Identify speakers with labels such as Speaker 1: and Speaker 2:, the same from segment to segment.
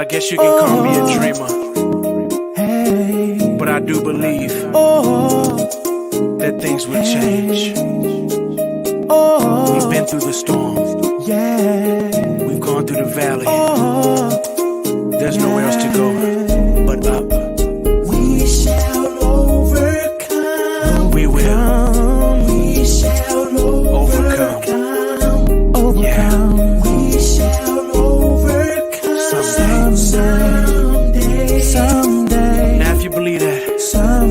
Speaker 1: guess you can call me a dreamer, but I do believe that things will change. We've been through the storm, we've gone through the valley. There's nowhere else to go but up.
Speaker 2: We shall overcome.
Speaker 1: We will.
Speaker 2: We shall overcome.
Speaker 1: Yeah.
Speaker 2: We shall overcome. Someday.
Speaker 1: Now if you believe that,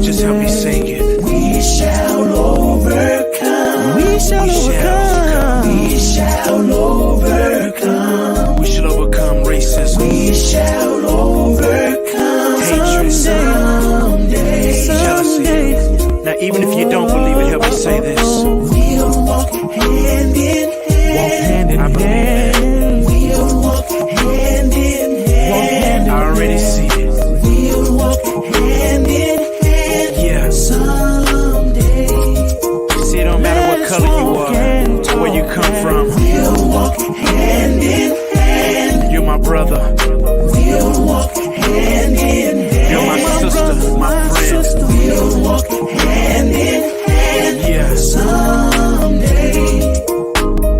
Speaker 1: just help me sing it.
Speaker 2: We shall overcome.
Speaker 1: We shall overcome.
Speaker 2: We shall overcome.
Speaker 1: We shall overcome racism.
Speaker 2: We shall overcome.
Speaker 1: Hatred.
Speaker 2: Someday.
Speaker 1: Jealousy. Now even if you don't believe it, help me say this.
Speaker 2: We'll walk hand in hand.
Speaker 1: I believe it.
Speaker 2: We'll walk hand in hand.
Speaker 1: I already see it.
Speaker 2: We'll walk hand in hand.
Speaker 1: Yeah.
Speaker 2: Someday.
Speaker 1: See, it don't matter what color you are, or where you come from.
Speaker 2: We'll walk hand in hand.
Speaker 1: You're my brother.
Speaker 2: We'll walk hand in hand.
Speaker 1: You're my sister, my friend.
Speaker 2: We'll walk hand in hand.
Speaker 1: Yeah.
Speaker 2: Someday.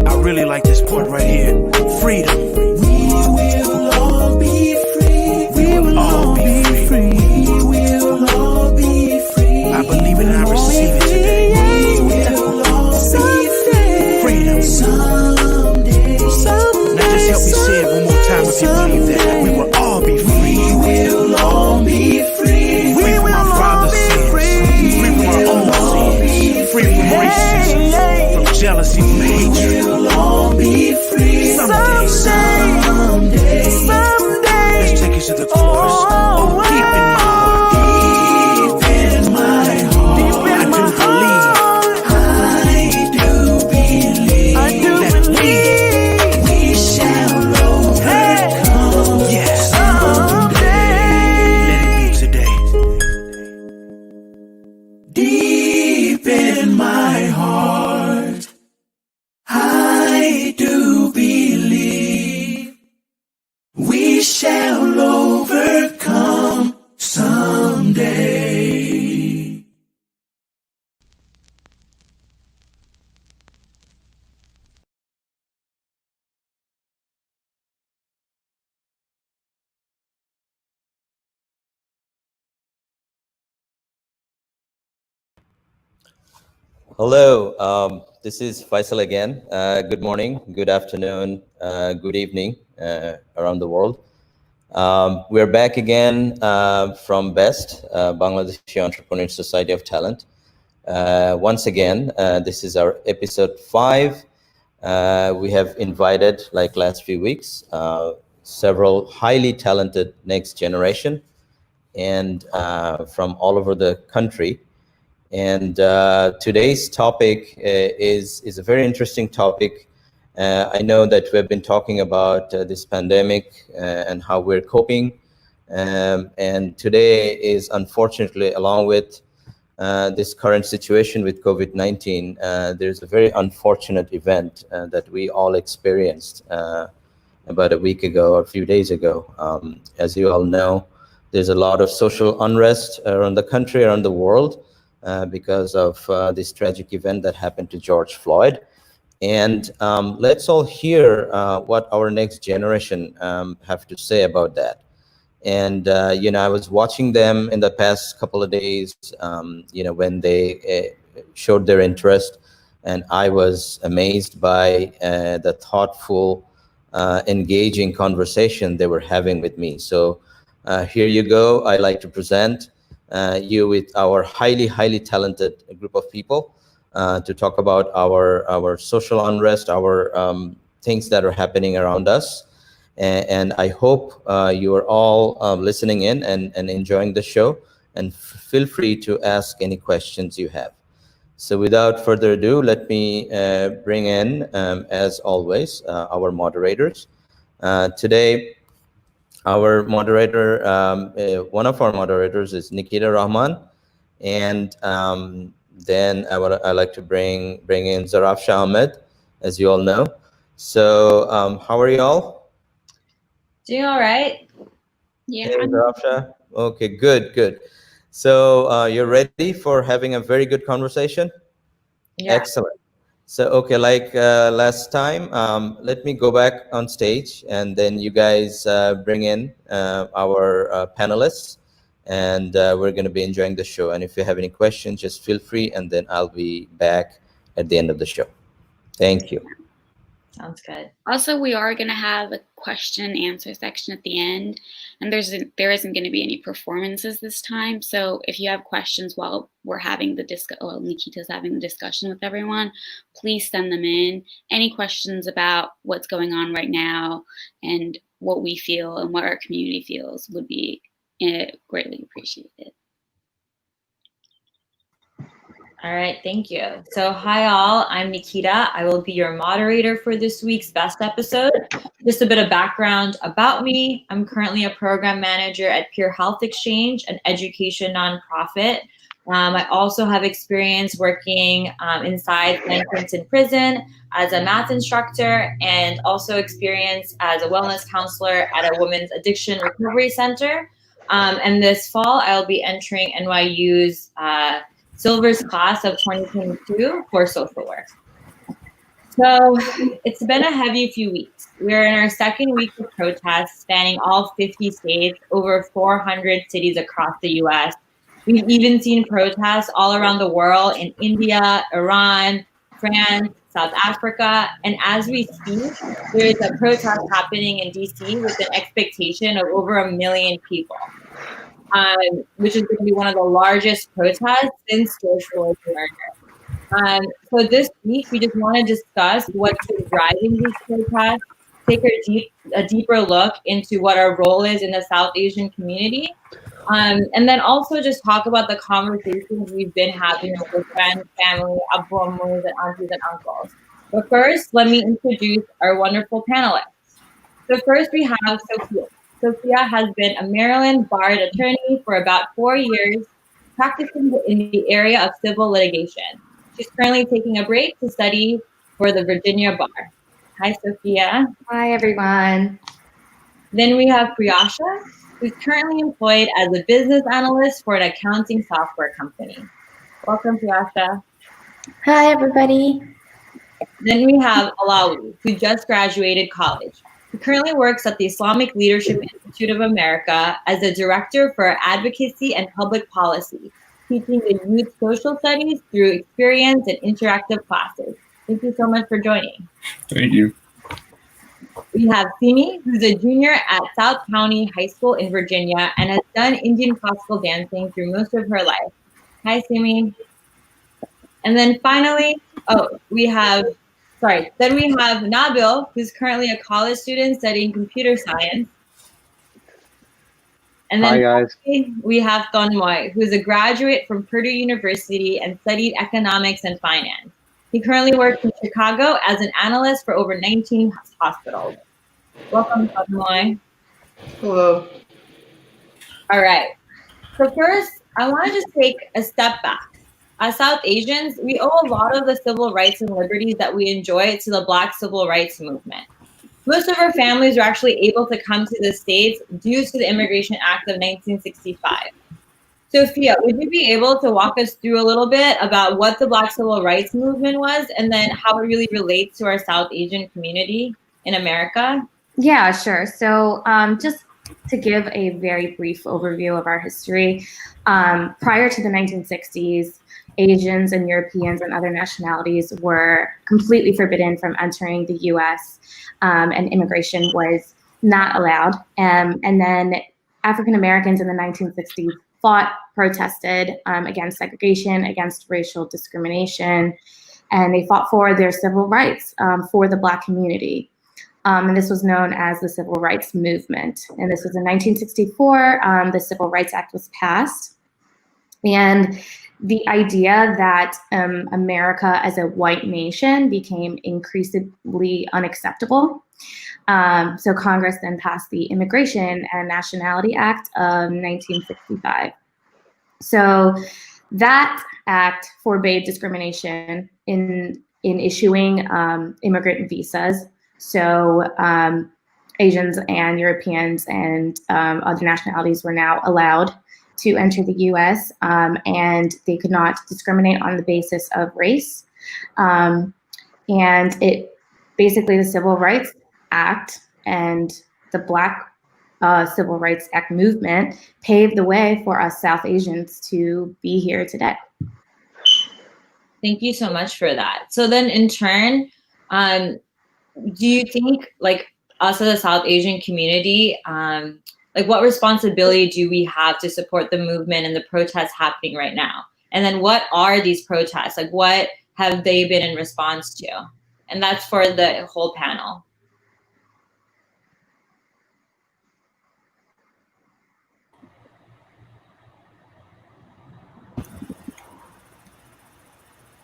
Speaker 1: I really like this part right here. Freedom.
Speaker 2: We will all be free.
Speaker 1: We will all be free.
Speaker 2: We will all be free.
Speaker 1: I believe it and I receive it today.
Speaker 2: We will all be free.
Speaker 1: Freedom.
Speaker 2: Someday.
Speaker 1: Now just help me say it one more time if you believe that. We will all be free.
Speaker 2: We will all be free.
Speaker 1: Free from our father's sins. Free from our own sins. Free from racism. From jealousy, from hatred.
Speaker 2: We'll all be free.
Speaker 1: Someday. Let's take it to the chorus. Oh, deep in my heart.
Speaker 2: Deep in my heart.
Speaker 1: I do believe.
Speaker 2: I do believe.
Speaker 1: That
Speaker 2: We shall overcome.
Speaker 1: yes. Let it be today.
Speaker 2: Deep in my heart, I do believe we shall overcome someday.
Speaker 3: Hello, this is Faisal again. Good morning, good afternoon, good evening around the world. We're back again from BEST, Bangladeshi Entrepreneur Society of Talent. Once again, this is our episode 5. We have invited, like last few weeks, several highly talented next generation and from all over the country. And today's topic is a very interesting topic. I know that we've been talking about this pandemic and how we're coping. And today is unfortunately, along with this current situation with COVID-19, there's a very unfortunate event that we all experienced about a week ago or a few days ago. As you all know, there's a lot of social unrest around the country, around the world, because of this tragic event that happened to George Floyd. And let's all hear what our next generation have to say about that. And, you know, I was watching them in the past couple of days, you know, when they showed their interest, and I was amazed by the thoughtful, engaging conversation they were having with me. So here you go. I'd like to present you with our highly talented group of people to talk about our social unrest, our things that are happening around us. And I hope you are all listening in and enjoying the show, and feel free to ask any questions you have. So without further ado, let me bring in, as always, our moderators. Today, our moderator, one of our moderators is Nikita Rahman, and then I like to bring in Shah Ahmed, as you all know. So how are you all?
Speaker 4: Doing all right. Yeah.
Speaker 3: Hey, Raksha. Okay, good, good. So you're ready for having a very good conversation?
Speaker 5: Yeah.
Speaker 3: Excellent. So, okay, like last time, let me go back on stage and then you guys bring in our panelists and we're going to be enjoying the show. And if you have any questions, just feel free and then I'll be back at the end of the show. Thank you.
Speaker 5: Sounds good.
Speaker 4: Also, we are going to have a question and answer section at the end, and there isn't going to be any performances this time. So if you have questions while we're having Nikita's having the discussion with everyone, please send them in. Any questions about what's going on right now and what we feel and what our community feels would be greatly appreciated.
Speaker 5: All right, thank you. So hi all, I'm Nikita. I will be your moderator for this week's best episode. Just a bit of background about me. I'm currently a program manager at Peer Health Exchange, an education nonprofit. I also have experience working inside San Quentin Prison as a math instructor and also experience as a wellness counselor at a women's addiction recovery center. And this fall, I'll be entering NYU's Silver's class of 2022 for social work. So it's been a heavy few weeks. We're in our second week of protests spanning all 50 states, over 400 cities across the US. We've even seen protests all around the world in India, Iran, France, South Africa. And as we speak, there is a protest happening in DC with an expectation of over 1 million people. Which is going to be one of the largest protests since George Floyd's murder. So this week, we just want to discuss what's been driving these protests, take a deeper look into what our role is in the South Asian community, and then also just talk about the conversations we've been having with friends, family, abummus, and aunties and uncles. But first, let me introduce our wonderful panelists. So first, we have Sophia. Sophia has been a Maryland barred attorney for about 4 years, practicing in the area of civil litigation. She's currently taking a break to study for the Virginia bar. Hi, Sophia.
Speaker 6: Hi, everyone.
Speaker 5: Then we have Priyasha, who's currently employed as a business analyst for an accounting software company. Welcome, Priyasha.
Speaker 6: Hi, everybody.
Speaker 5: Then we have Alawi, who just graduated college. He currently works at the Islamic Leadership Institute of America as a director for advocacy and public policy, teaching the youth social studies through experience and interactive classes. Thank you so much for joining.
Speaker 7: Thank you.
Speaker 5: We have Simi, who's a junior at South County High School in Virginia and has done Indian classical dancing through most of her life. Hi, Simi. And then finally, then we have Nabil, who's currently a college student studying computer science. And then finally, we have Tonmoy, who's a graduate from Purdue University and studied economics and finance. He currently works in Chicago as an analyst for over 19 hospitals. Welcome, Tonmoy.
Speaker 8: Hello.
Speaker 5: All right. So first, I want to just take a step back. As South Asians, we owe a lot of the civil rights and liberties that we enjoy to the Black civil rights movement. Most of our families were actually able to come to the States due to the Immigration Act of 1965. Sophia, would you be able to walk us through a little bit about what the Black civil rights movement was and then how it really relates to our South Asian community in America?
Speaker 6: Yeah, sure. So just to give a very brief overview of our history, prior to the 1960s, Asians and Europeans and other nationalities were completely forbidden from entering the U.S. And immigration was not allowed. And then African Americans in the 1960s fought, protested against segregation, against racial discrimination, and they fought for their civil rights for the Black community. And this was known as the Civil Rights Movement. And this was in 1964, the Civil Rights Act was passed. And the idea that America as a white nation became increasingly unacceptable. So Congress then passed the Immigration and Nationality Act of 1965. So that act forbade discrimination in issuing immigrant visas. So Asians and Europeans and other nationalities were now allowed to enter the U.S. And they could not discriminate on the basis of race. And it basically, the Civil Rights Act and the Black Civil Rights Act movement paved the way for us South Asians to be here today.
Speaker 5: Thank you so much for that. So then in turn, do you think, like, us as a South Asian community, like, what responsibility do we have to support the movement and the protests happening right now? And then what are these protests? Like, what have they been in response to? And that's for the whole panel.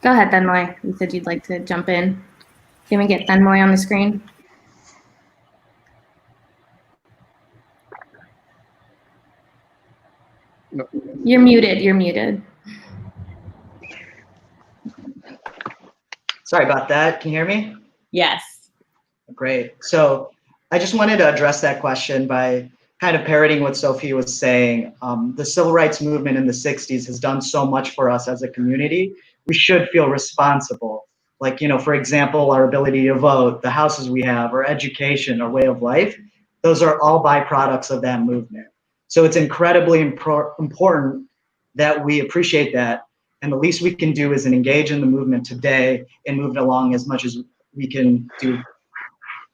Speaker 6: Go ahead, Thenmoy. You said you'd like to jump in. Can we get Thenmoy on the screen?
Speaker 7: No.
Speaker 6: You're muted. You're muted.
Speaker 8: Sorry about that. Can you hear me?
Speaker 5: Yes.
Speaker 8: Great. So I just wanted to address that question by kind of parroting what Sophie was saying. The civil rights movement in the 60s has done so much for us as a community. We should feel responsible. Like, you know, for example, our ability to vote, the houses we have, our education, our way of life, those are all byproducts of that movement. So it's incredibly important that we appreciate that. And the least we can do is engage in the movement today and move it along as much as we can do.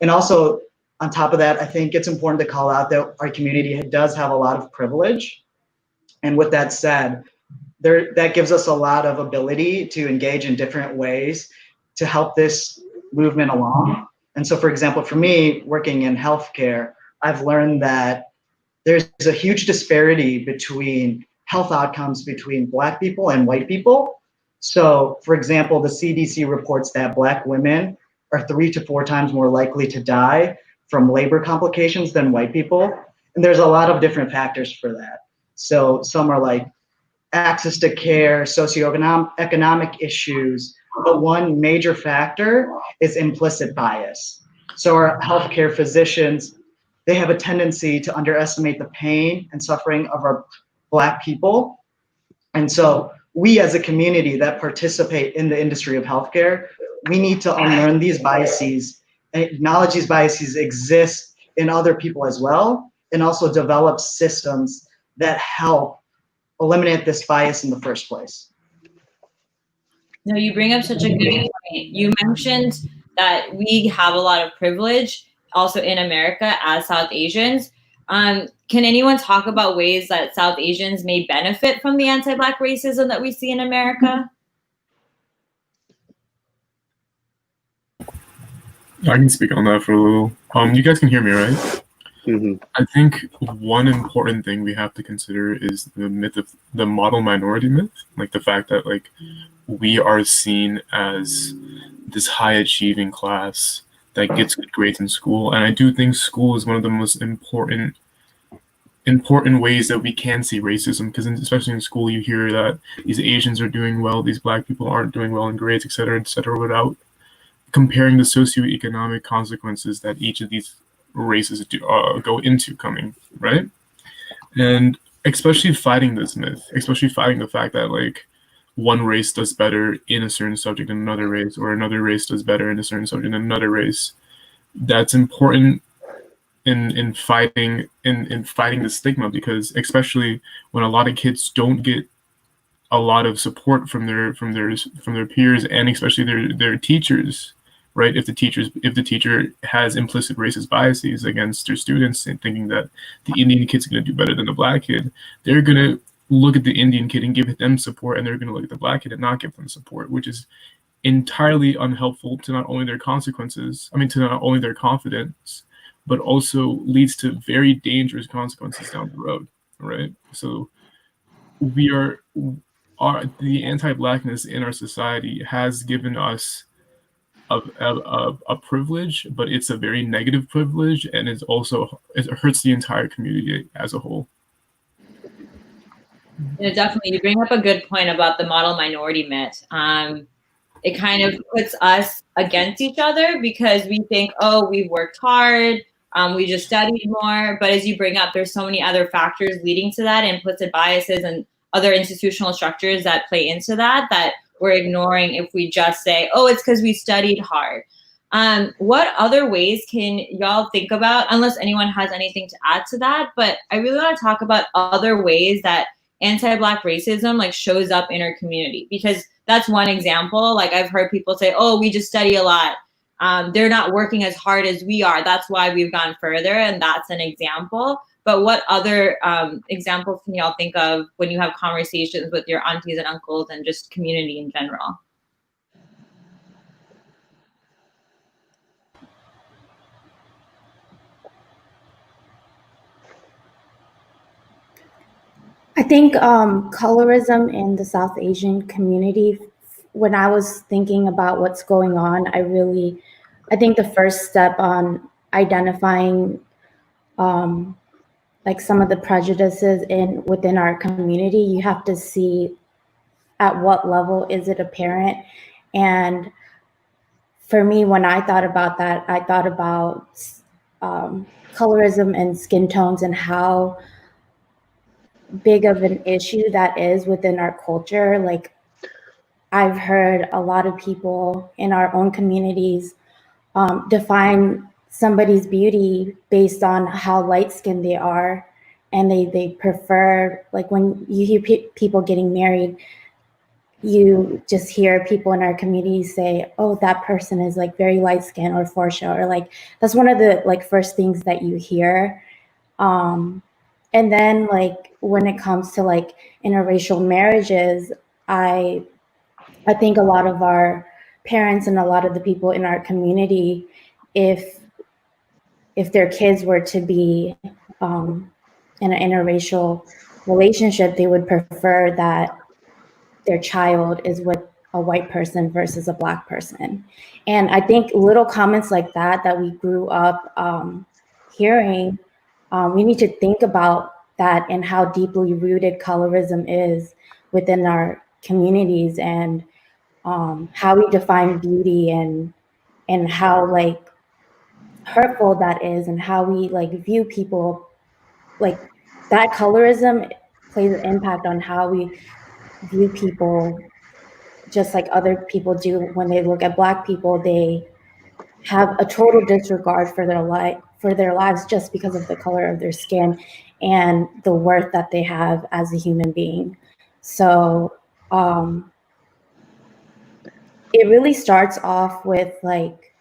Speaker 8: And also, on top of that, I think it's important to call out that our community does have a lot of privilege. And with that said, that gives us a lot of ability to engage in different ways to help this movement along. And so, for example, for me, working in healthcare, I've learned that there's a huge disparity between health outcomes between Black people and white people. So, for example, the CDC reports that Black women are 3 to 4 times more likely to die from labor complications than white people. And there's a lot of different factors for that. So some are like access to care, socioeconomic issues, but one major factor is implicit bias. So our healthcare physicians, they have a tendency to underestimate the pain and suffering of our Black people. And so we as a community that participate in the industry of healthcare, we need to unlearn these biases and acknowledge these biases exist in other people as well, and also develop systems that help eliminate this bias in the first place.
Speaker 5: No, you bring up such a good point. You mentioned that we have a lot of privilege also in America as South Asians. Can anyone talk about ways that South Asians may benefit from the anti-Black racism that we see in America?
Speaker 7: I can speak on that for a little. You guys can hear me, right?
Speaker 9: Mm-hmm.
Speaker 7: I think one important thing we have to consider is the myth of the model minority myth, like the fact that like we are seen as this high achieving class that gets good grades in school. And I do think school is one of the most important ways that we can see racism, because especially in school, you hear that these Asians are doing well, these Black people aren't doing well in grades, et cetera, without comparing the socioeconomic consequences that each of these races go into coming, right? And especially fighting this myth, especially fighting the fact that like one race does better in a certain subject than another race, or another race does better in a certain subject than another race. That's important in fighting the stigma, because especially when a lot of kids don't get a lot of support from their peers, and especially their teachers, right? If the teacher has implicit racist biases against their students and thinking that the Indian kid's going to do better than the Black kid, they're going to look at the Indian kid and give them support, and they're going to look at the Black kid and not give them support, which is entirely unhelpful to not only their their confidence, but also leads to very dangerous consequences down the road, right? So the anti-Blackness in our society has given us a privilege, but it's a very negative privilege, and it hurts the entire community as a whole.
Speaker 5: Yeah, definitely. You bring up a good point about the model minority myth. It kind of puts us against each other because we think, oh, we've worked hard, we just studied more. But as you bring up, there's so many other factors leading to that, implicit biases and other institutional structures that play into that we're ignoring if we just say, oh, it's because we studied hard. What other ways can y'all think about, unless anyone has anything to add to that? But I really want to talk about other ways that anti-Black racism like shows up in our community, because that's one example. Like I've heard people say, oh, we just study a lot. They're not working as hard as we are. That's why we've gone further. And that's an example. But what other examples can y'all think of when you have conversations with your aunties and uncles and just community in general?
Speaker 6: I think colorism in the South Asian community, when I was thinking about what's going on, I think the first step on identifying like some of the prejudices within our community, you have to see at what level is it apparent. And for me, when I thought about that, I thought about colorism and skin tones and how big of an issue that is within our culture. Like I've heard a lot of people in our own communities define somebody's beauty based on how light skinned they are. And they prefer, like when you hear people getting married, you just hear people in our community say, oh, that person is like very light skinned or Forsha, or like, that's one of the like first things that you hear. And then like when it comes to like interracial marriages, I think a lot of our parents and a lot of the people in our community, if their kids were to be in an interracial relationship, they would prefer that their child is with a white person versus a Black person. And I think little comments like that we grew up hearing, we need to think about that and how deeply rooted colorism is within our communities, and how we define beauty and how like hurtful that is, and how we like view people. Like that colorism plays an impact on how we view people, just like other people do when they look at Black people. They have a total disregard for their lives just because of the color of their skin and the worth that they have as a human being. So it really starts off with like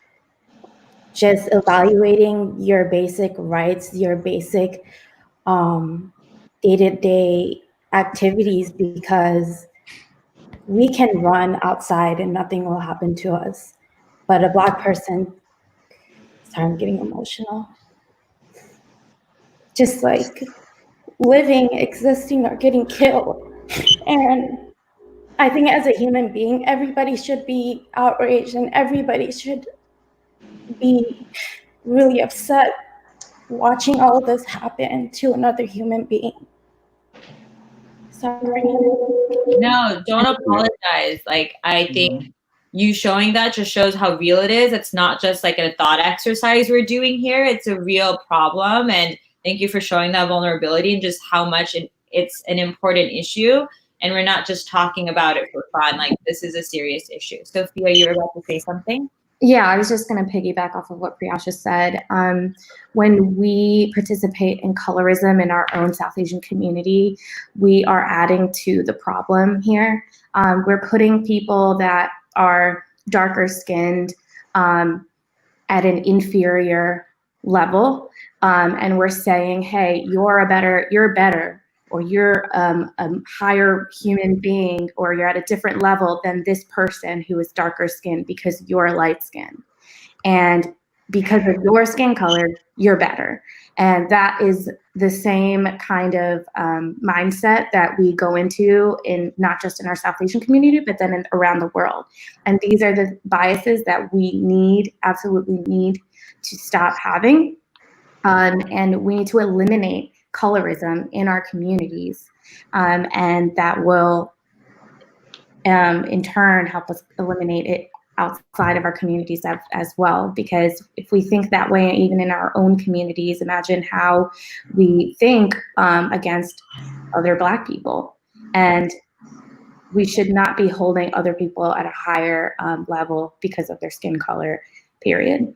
Speaker 6: just evaluating your basic rights, your basic day-to-day activities, because we can run outside and nothing will happen to us. But a Black person, sorry, I'm getting emotional, just like living, existing, or getting killed. And I think as a human being, everybody should be outraged and everybody should be really upset watching all of this happen to another human being. Sorry.
Speaker 5: No, don't apologize. Like, I think you showing that just shows how real it is. It's not just like a thought exercise we're doing here. It's a real problem. And thank you for showing that vulnerability and just how much it's an important issue. And we're not just talking about it for fun. Like, this is a serious issue. Sophia, you were about to say something?
Speaker 6: Yeah, I was just going to piggyback off of what Priyasha said. When we participate in colorism in our own South Asian community, we are adding to the problem here. We're putting people that are darker skinned at an inferior level, and we're saying, hey, you're better, or you're a higher human being, or you're at a different level than this person who is darker skinned because you're light skinned. And because of your skin color, you're better. And that is the same kind of mindset that we go into in not just in our South Asian community, but then around the world. And these are the biases that we absolutely need to stop having. And we need to eliminate colorism in our communities, and that will in turn help us eliminate it outside of our communities as well. Because if we think that way, even in our own communities, imagine how we think against other Black people. And we should not be holding other people at a higher level because of their skin color, period.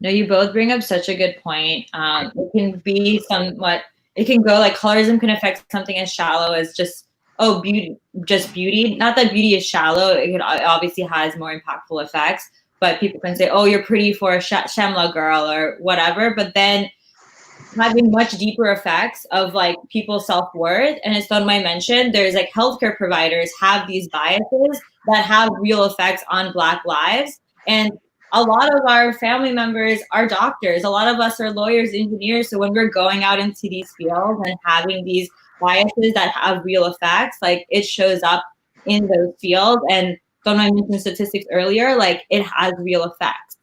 Speaker 5: No, you both bring up such a good point. It can be somewhat, it can go like colorism can affect something as shallow as just, oh, beauty, just beauty. Not that beauty is shallow. It obviously has more impactful effects, but people can say, oh, you're pretty for a Shamla girl or whatever. But then having much deeper effects of like people's self-worth. And as Tonmai mentioned, there's like healthcare providers have these biases that have real effects on Black lives. And a lot of our family members are doctors. A lot of us are lawyers, engineers. So when we're going out into these fields and having these biases that have real effects, like it shows up in those fields. And Tonmai mentioned statistics earlier, like it has real effects.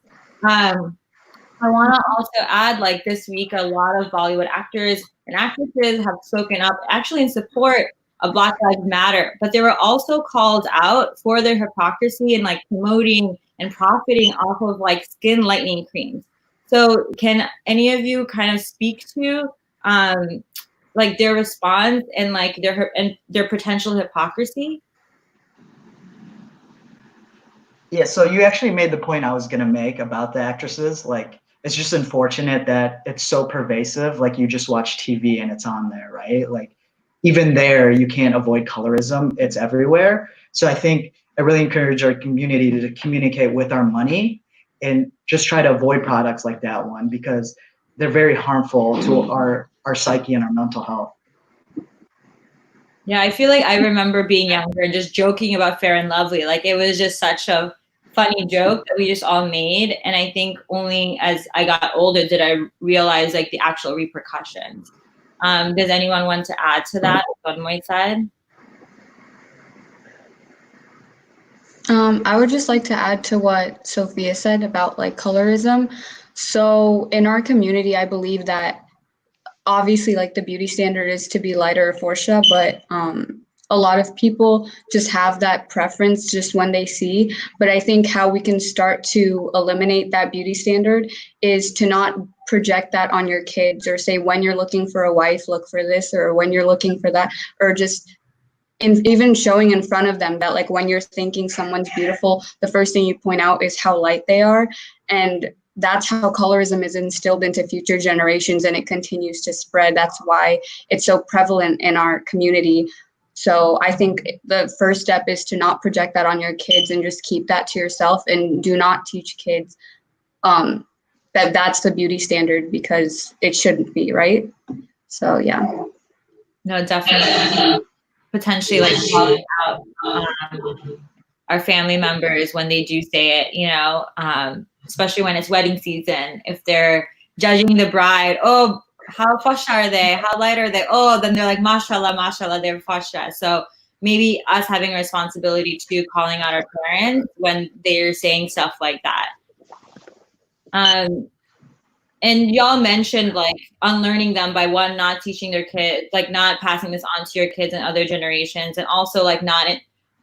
Speaker 5: I want to also add, like this week, a lot of Bollywood actors and actresses have spoken up actually in support of Black Lives Matter, but they were also called out for their hypocrisy and like promoting and profiting off of like skin lightening creams. So can any of you kind of speak to like their response and like their potential hypocrisy?
Speaker 8: Yeah, so you actually made the point I was gonna make about the actresses. Like, it's just unfortunate that it's so pervasive. Like, you just watch TV and it's on there, right? Like, even there, you can't avoid colorism. It's everywhere. So I think I really encourage our community to communicate with our money and just try to avoid products like that one, because they're very harmful to our psyche and our mental health.
Speaker 5: Yeah, I feel like I remember being younger and just joking about Fair and Lovely. Like it was just such a funny joke that we just all made. And I think only as I got older did I realize like the actual repercussions. Does anyone want to add to that on my side?
Speaker 9: I would just like to add to what Sophia said about like colorism. So in our community, I believe that obviously like the beauty standard is to be lighter or fuchsia, but a lot of people just have that preference just when they see. But I think how we can start to eliminate that beauty standard is to not project that on your kids, or say when you're looking for a wife, look for this, or when you're looking for that, or just even showing in front of them that like when you're thinking someone's beautiful, the first thing you point out is how light they are. And that's how colorism is instilled into future generations, and it continues to spread. That's why it's so prevalent in our community. So I think the first step is to not project that on your kids and just keep that to yourself, and do not teach kids that that's the beauty standard, because it shouldn't be, right? So yeah.
Speaker 5: No, definitely. Potentially like calling out our family members when they do say it, you know, especially when it's wedding season. If they're judging the bride, oh, how fasha are they? How light are they? Oh, then they're like, mashallah, mashallah, they're fasha. So maybe us having a responsibility to calling out our parents when they're saying stuff like that. And y'all mentioned like unlearning them by one, not teaching their kids, like not passing this on to your kids and other generations, and also like not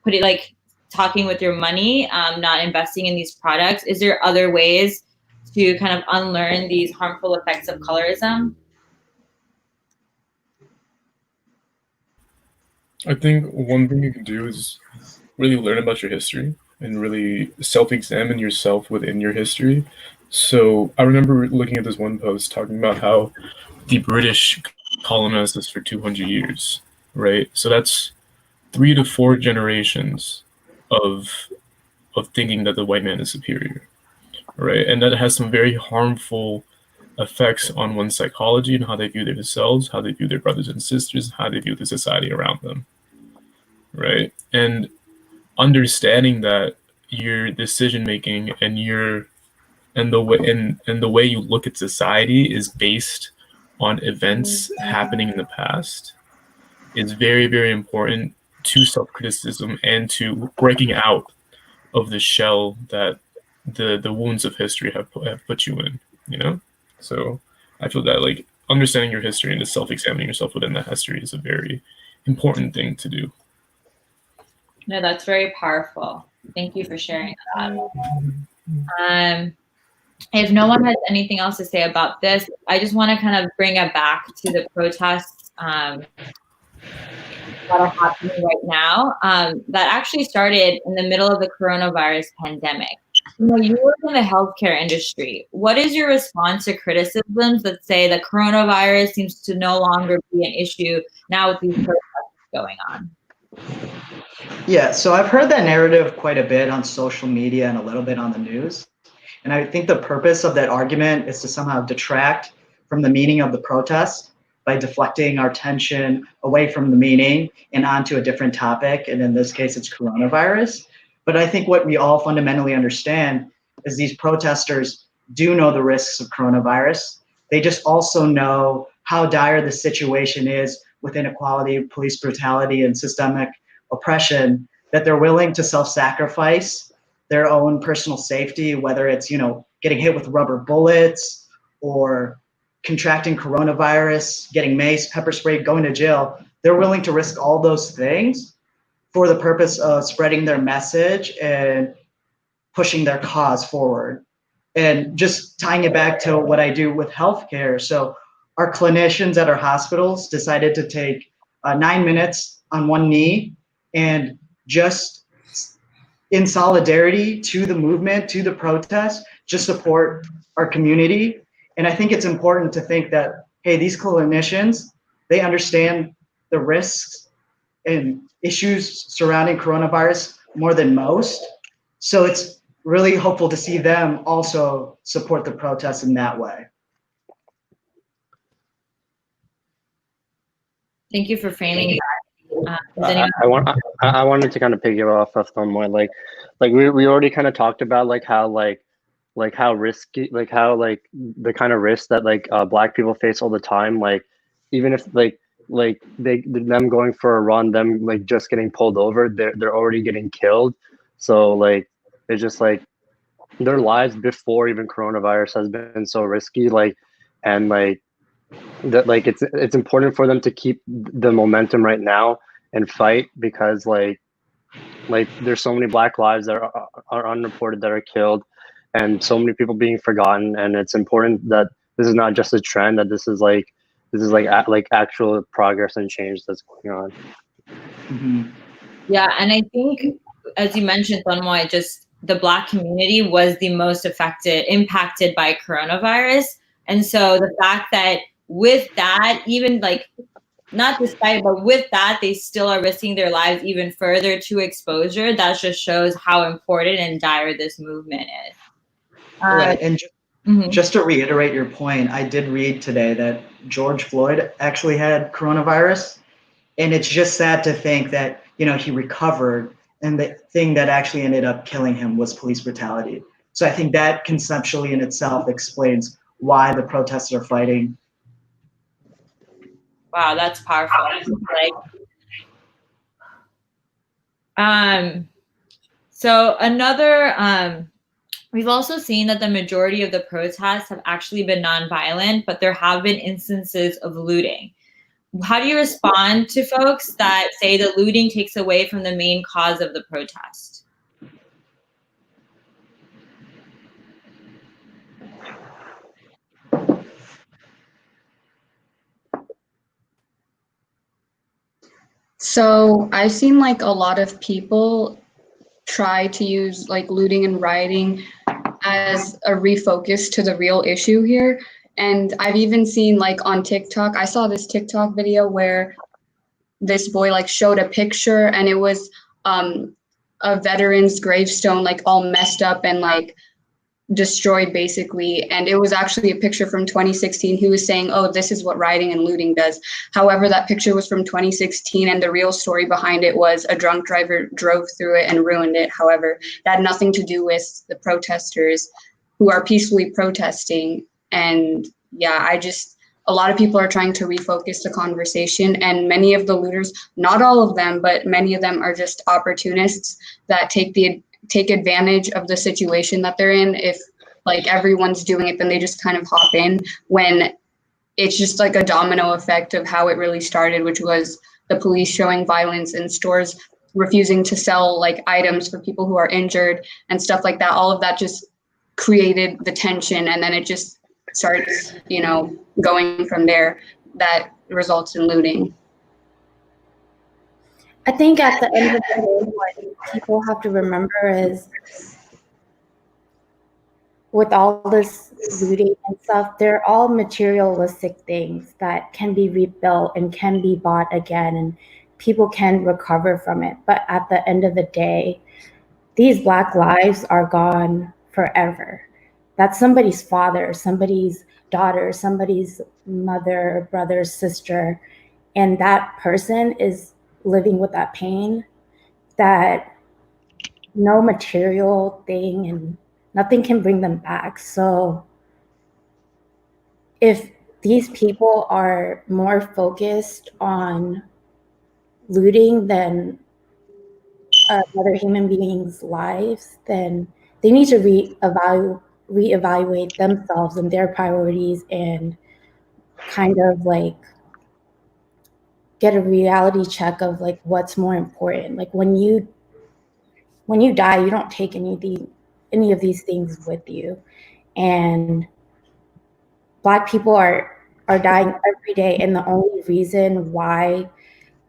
Speaker 5: putting like talking with your money, not investing in these products. Is there other ways to kind of unlearn these harmful effects of colorism?
Speaker 7: I think one thing you can do is really learn about your history and really self-examine yourself within your history. So I remember looking at this one post talking about how the British colonized us for 200 years, right? So that's 3 to 4 generations of thinking that the white man is superior, right? And that has some very harmful effects on one's psychology and how they view themselves, how they view their brothers and sisters, how they view the society around them, right? And understanding that your decision making and the way you look at society is based on events happening in the past is very, very important to self-criticism and to breaking out of the shell that the wounds of history have put you in, you know? So I feel that like understanding your history and just self-examining yourself within that history is a very important thing to do.
Speaker 5: No, that's very powerful. Thank you for sharing that. If no one has anything else to say about this, I just want to kind of bring it back to the protests that are happening right now that actually started in the middle of the coronavirus pandemic. You know, you work in the healthcare industry. What is your response to criticisms that say the coronavirus seems to no longer be an issue now with these protests going on?
Speaker 8: Yeah, so I've heard that narrative quite a bit on social media and a little bit on the news. And I think the purpose of that argument is to somehow detract from the meaning of the protest by deflecting our attention away from the meaning and onto a different topic. And in this case, it's coronavirus. But I think what we all fundamentally understand is these protesters do know the risks of coronavirus. They just also know how dire the situation is with inequality, police brutality, and systemic oppression, that they're willing to self-sacrifice their own personal safety, whether it's, getting hit with rubber bullets or contracting coronavirus, getting mace, pepper spray, going to jail. They're willing to risk all those things for the purpose of spreading their message and pushing their cause forward. And just tying it back to what I do with healthcare. So our clinicians at our hospitals decided to take 9 minutes on one knee and just in solidarity to the movement, to the protest, just support our community. And I think it's important to think that, hey, these clinicians, they understand the risks and issues surrounding coronavirus more than most. So it's really hopeful to see them also support the protests in that way.
Speaker 5: Thank you for framing that.
Speaker 10: I wanted to kind of piggyback off of someone like we already kind of talked about how risky, how the kind of risk that Black people face all the time, even if them going for a run, them just getting pulled over, they're already getting killed. So it's just their lives before even coronavirus has been so risky, and that it's important for them to keep the momentum right now and fight, because there's so many Black lives that are unreported, that are killed, and so many people being forgotten. And it's important that this is not just a trend, that this is actual progress and change that's going on.
Speaker 8: Mm-hmm.
Speaker 5: Yeah, and I think, as you mentioned, Tanmoy, just the Black community was the most impacted by coronavirus. And so the fact that with that, even not despite, but with that, they still are risking their lives even further to exposure, that just shows how important and dire this movement is.
Speaker 8: Right, and just to reiterate your point, I did read today that George Floyd actually had coronavirus, and it's just sad to think that, he recovered, and the thing that actually ended up killing him was police brutality. So I think that conceptually in itself explains why the protests are fighting.
Speaker 5: Wow, that's powerful. So we've also seen that the majority of the protests have actually been nonviolent, but there have been instances of looting. How do you respond to folks that say the looting takes away from the main cause of the protest?
Speaker 9: So I've seen a lot of people try to use looting and rioting as a refocus to the real issue here. And I've even seen on TikTok, I saw this TikTok video where this boy showed a picture, and it was a veteran's gravestone all messed up and destroyed basically, and it was actually a picture from 2016. He was saying, oh, this is what rioting and looting does. However, that picture was from 2016, and the real story behind it was a drunk driver drove through it and ruined it. However, that had nothing to do with the protesters who are peacefully protesting. And yeah, a lot of people are trying to refocus the conversation, and many of the looters, not all of them, but many of them are just opportunists that take advantage of the situation that they're in. If everyone's doing it, then they just kind of hop in, when it's just a domino effect of how it really started, which was the police showing violence in stores refusing to sell like items for people who are injured and stuff like that. All of that just created the tension, and then it just starts, you know, going from there. That results in looting.
Speaker 6: I think at the end of the day, what people have to remember is with all this looting and stuff, they're all materialistic things that can be rebuilt and can be bought again, and people can recover from it. But at the end of the day, these Black lives are gone forever. That's somebody's father, somebody's daughter, somebody's mother, brother, sister, and that person is living with that pain that no material thing and nothing can bring them back. So if these people are more focused on looting than other human beings' lives, then they need to reevaluate themselves and their priorities and kind of like get a reality check of like what's more important. Like when you die, you don't take any of these things with you. And Black people are dying every day, and the only reason why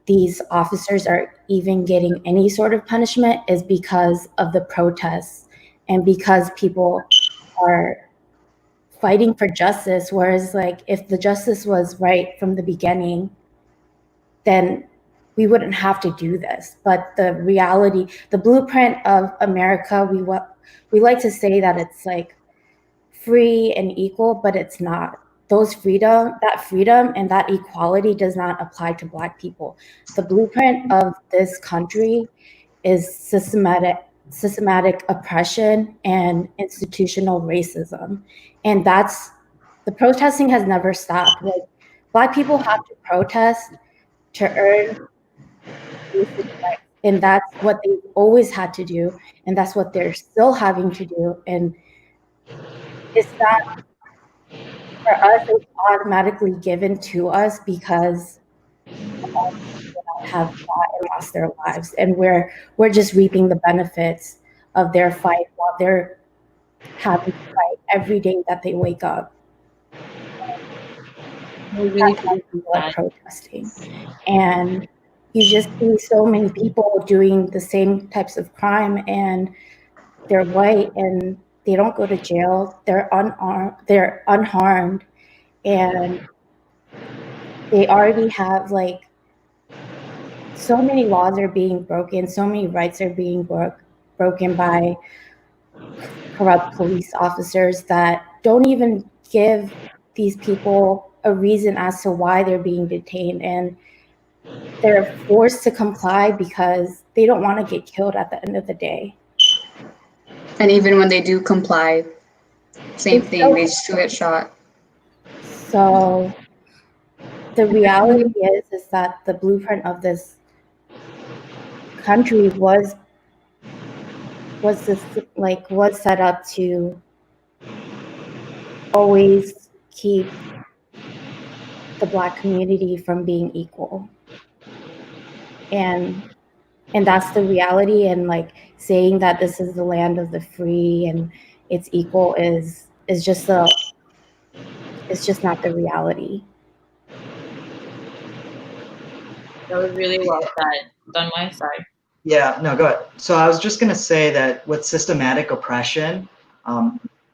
Speaker 6: these officers are even getting any sort of punishment is because of the protests and because people are fighting for justice. Whereas like if the justice was right from the beginning, then we wouldn't have to do this. But the reality, the blueprint of America, we like to say that it's like free and equal, but it's not. That freedom and that equality does not apply to Black people. The blueprint of this country is systematic oppression and institutional racism. And the protesting has never stopped. Like Black people have to protest to earn basic rights. And that's what they've always had to do. And that's what they're still having to do. And it's not, for us, it's automatically given to us because of all the people that have fought and lost their lives. And we're just reaping the benefits of their fight while they're having to fight every day that they wake up.
Speaker 5: We really
Speaker 6: That's why people are protesting. And you just see so many people doing the same types of crime, and they're white and they don't go to jail. They're unharmed, and they already have like so many laws are being broken, so many rights are being broken by corrupt police officers that don't even give these people a reason as to why they're being detained, and they're forced to comply because they don't want to get killed at the end of the day.
Speaker 9: And even when they do comply, same thing, they still get shot.
Speaker 6: So the reality is that the blueprint of this country was set up to always keep the Black community from being equal. And that's the reality. And like saying that this is the land of the free and it's equal is just it's just not the reality.
Speaker 5: That was really well said. On my side.
Speaker 8: Yeah, no, go ahead. So I was just going to say that with systematic oppression,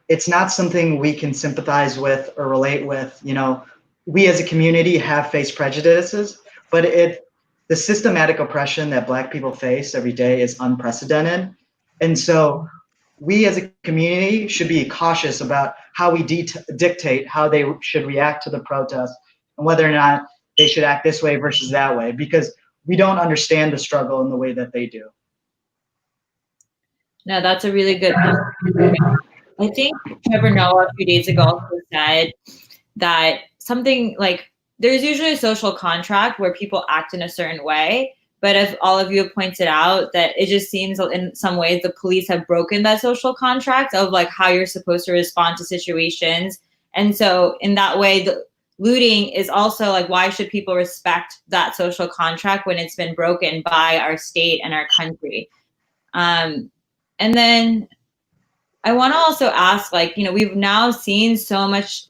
Speaker 8: it's not something we can sympathize with or relate with. You know, we as a community have faced prejudices, but the systematic oppression that Black people face every day is unprecedented. And so we as a community should be cautious about how we dictate how they should react to the protest and whether or not they should act this way versus that way, because we don't understand the struggle in the way that they do.
Speaker 5: No, that's a really good point. I think Trevor Noah a few days ago also said that something like there's usually a social contract where people act in a certain way. But as all of you have pointed out, that it just seems in some ways the police have broken that social contract of like how you're supposed to respond to situations. And so in that way, looting is also like, why should people respect that social contract when it's been broken by our state and our country? And then I want to also ask, like, we've now seen so much,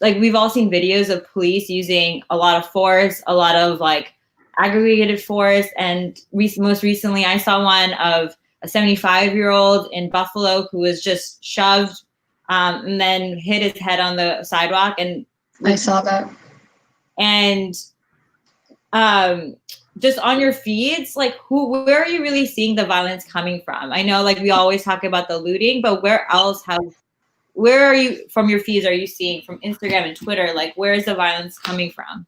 Speaker 5: like, we've all seen videos of police using a lot of force, a lot of like aggregated force. And most recently, I saw one of a 75-year-old in Buffalo who was just shoved and then hit his head on the sidewalk. And
Speaker 9: I saw that.
Speaker 5: And just on your feeds, like, where are you really seeing the violence coming from? I know, like, we always talk about the looting, but where are you, from your feeds, are you seeing, from Instagram and Twitter, like, where is the violence coming from?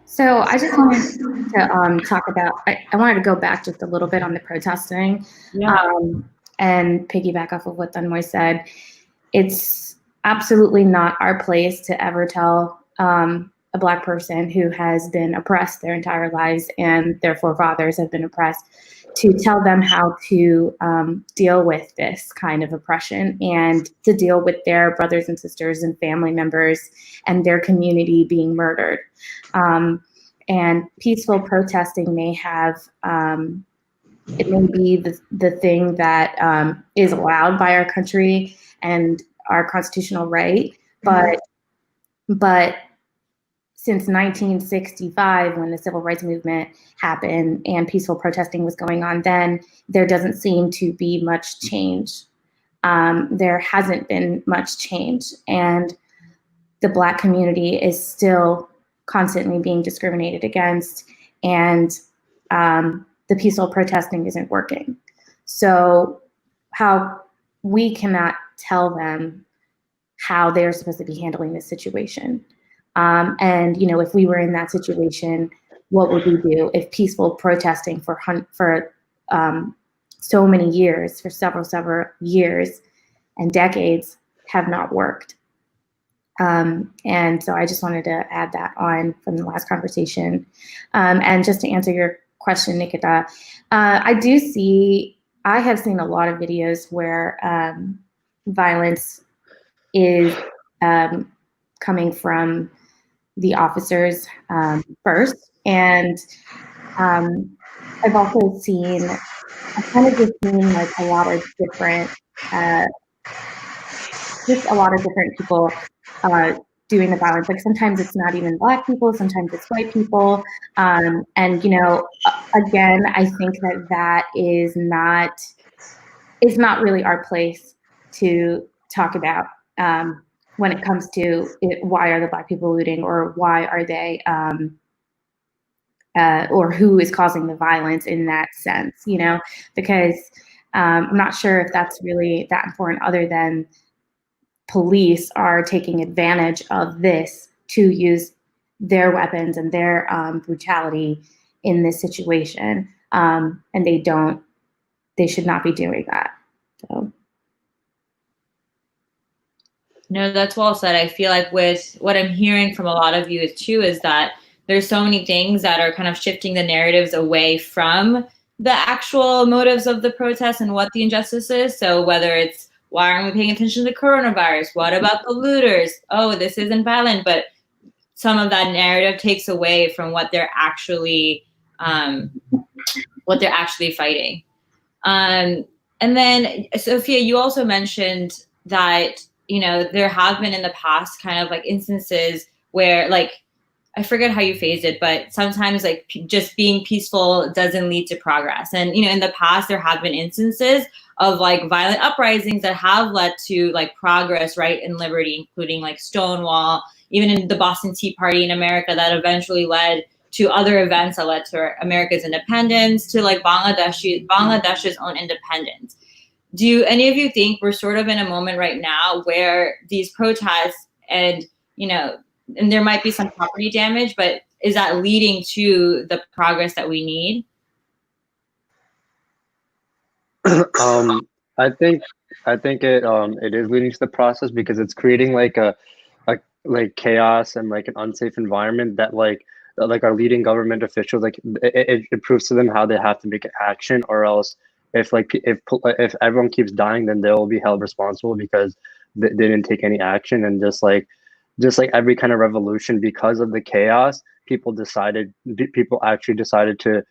Speaker 6: So I just wanted to talk about, I wanted to go back just a little bit on the protesting.
Speaker 5: Yeah.
Speaker 6: And piggyback off of what Dunmoy said. It's absolutely not our place to ever tell a Black person who has been oppressed their entire lives and their forefathers have been oppressed, to tell them how to deal with this kind of oppression and to deal with their brothers and sisters and family members and their community being murdered. And peaceful protesting may have, it may be the thing that is allowed by our country and our constitutional right, but since 1965, when the civil rights movement happened and peaceful protesting was going on then, there doesn't seem to be much change. There hasn't been much change, and the Black community is still constantly being discriminated against, and the peaceful protesting isn't working. So how we cannot tell them how they're supposed to be handling this situation. And if we were in that situation, what would we do if peaceful protesting for so many years, for several years and decades, have not worked? And so I just wanted to add that on from the last conversation. And just to answer your question, Nikita, I have seen a lot of videos where violence is coming from the officers first. And I've also seen, like a lot of different, people doing the violence. Like sometimes it's not even Black people, sometimes it's white people. And, again, I think that is not really our place to talk about when it comes to why are the Black people looting, or why are they, or who is causing the violence in that sense, because I'm not sure if that's really that important, other than police are taking advantage of this to use their weapons and their brutality in this situation. And they should not be doing that. So.
Speaker 5: No, that's well said. I feel like with what I'm hearing from a lot of you too is that there's so many things that are kind of shifting the narratives away from the actual motives of the protest and what the injustice is. So whether it's, why aren't we paying attention to the coronavirus? What about the looters? Oh, this isn't violent, but some of that narrative takes away from what they're actually fighting. And then, Sophia, you also mentioned that there have been in the past kind of like instances where, like, I forget how you phrased it, but sometimes like just being peaceful doesn't lead to progress. And, in the past, there have been instances of like violent uprisings that have led to like progress, right, and liberty, including like Stonewall, even in the Boston Tea Party in America, that eventually led to other events that led to America's independence, to like Bangladesh's own independence. Do any of you think we're sort of in a moment right now where these protests and there might be some property damage, but is that leading to the progress that we need?
Speaker 10: I think it is leading to the process, because it's creating like a chaos and like an unsafe environment that like our leading government officials, like it proves to them how they have to make action, or else if everyone keeps dying, then they will be held responsible because they didn't take any action. And just like every kind of revolution, because of the chaos, people actually decided to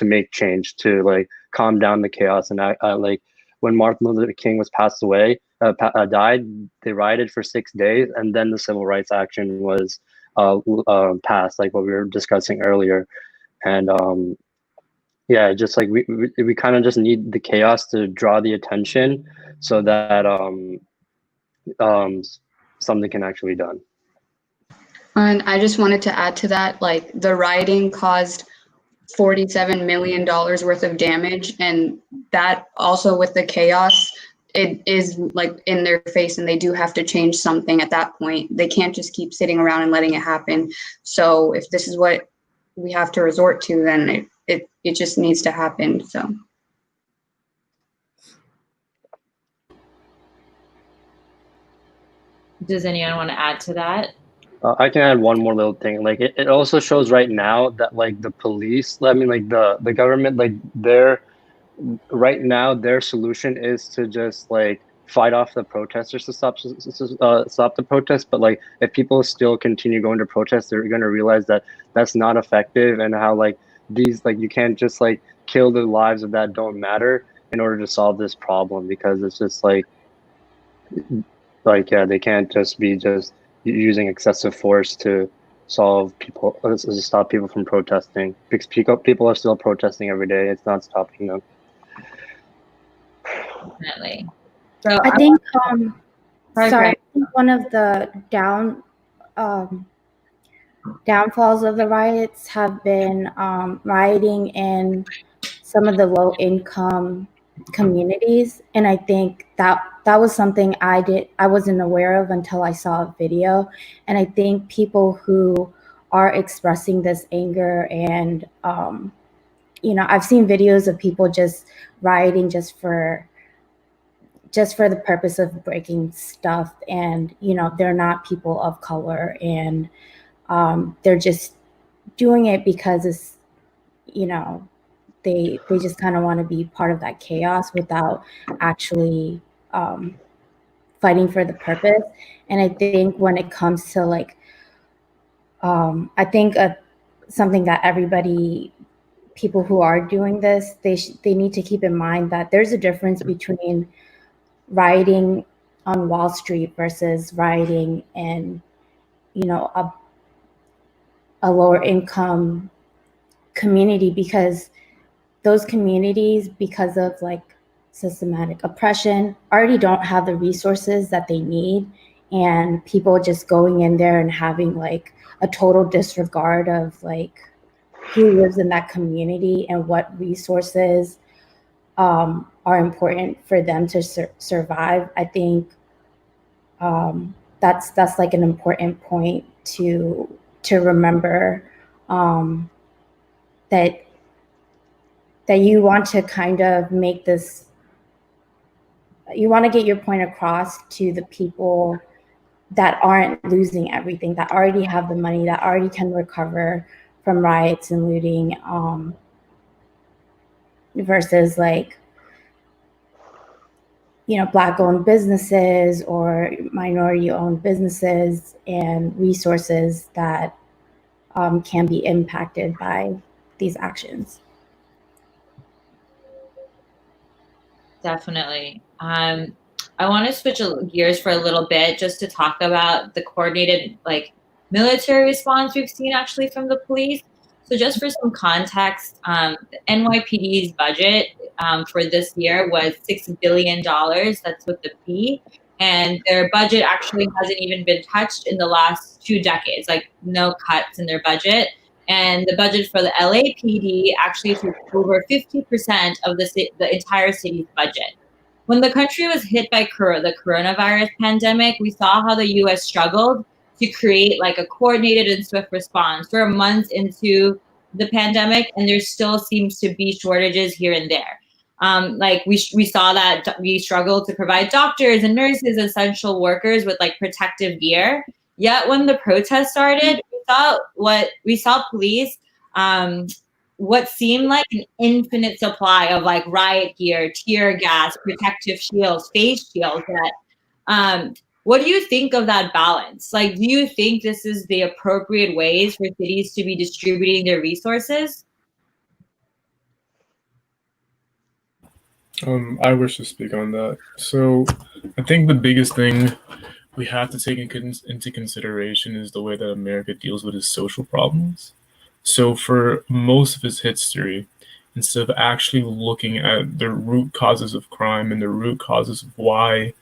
Speaker 10: make change, to like calm down the chaos. And like when Martin Luther King was passed away, died, they rioted for 6 days, and then the civil rights action was passed, like what we were discussing earlier. And yeah, just like we kind of just need the chaos to draw the attention so that um, something can actually be done.
Speaker 9: And I just wanted to add to that, like the rioting caused $47 million worth of damage, and that also with the chaos, it is like in their face, and they do have to change something at that point. They can't just keep sitting around and letting it happen. So if this is what we have to resort to, then it just needs to happen. So.
Speaker 5: Does anyone want to add to that?
Speaker 10: I can add one more little thing. Like it also shows right now that like the police, I mean like the government, like right now their solution is to just like fight off the protesters to stop the protests. But like if people still continue going to protest, they're going to realize that that's not effective, and how like these, like you can't just like kill the lives of that don't matter in order to solve this problem, because it's just like yeah, they can't just be using excessive force to stop people from protesting, because people are still protesting every day. It's not stopping them.
Speaker 5: Definitely. So
Speaker 6: I think
Speaker 5: Sorry,
Speaker 6: I think one of the downfalls of the riots have been rioting in some of the low income communities, and I think that was something I wasn't aware of until I saw a video. And I think people who are expressing this anger, and I've seen videos of people just rioting just for the purpose of breaking stuff, and they're not people of color, and they're just doing it because it's they just kind of want to be part of that chaos without actually fighting for the purpose. And I think when it comes to like I think something that people who are doing this, they need to keep in mind that there's a difference between rioting on Wall Street versus rioting in a lower income community, because those communities, because of like systematic oppression, already don't have the resources that they need, and people just going in there and having like a total disregard of like who lives in that community and what resources are important for them to survive. I think that's like an important point to remember, that you want to kind of make this, you want to get your point across to the people that aren't losing everything, that already have the money, that already can recover from riots and looting, versus like Black-owned businesses or minority-owned businesses and resources that can be impacted by these actions.
Speaker 5: definitely. I want to switch gears for a little bit just to talk about the coordinated like military response we've seen actually from the police. So just for some context, the NYPD's budget for this year was $6 billion. That's with the P. And their budget actually hasn't even been touched in the last 2 decades, like no cuts in their budget. And the budget for the LAPD actually took over 50% of the entire city's budget. When the country was hit by the coronavirus pandemic, we saw how the US struggled to create like a coordinated and swift response. We're months into the pandemic, and there still seems to be shortages here and there. Like we saw that we struggled to provide doctors and nurses, essential workers with like protective gear. Yet when the protest started, we saw police what seemed like an infinite supply of like riot gear, tear gas, protective shields, face shields. That what do you think of that balance? Like, do you think this is the appropriate ways for cities to be distributing their resources?
Speaker 7: I wish to speak on that. So I think the biggest thing we have to take into consideration is the way that America deals with its social problems. So for most of its history, instead of actually looking at the root causes of crime and the root causes of why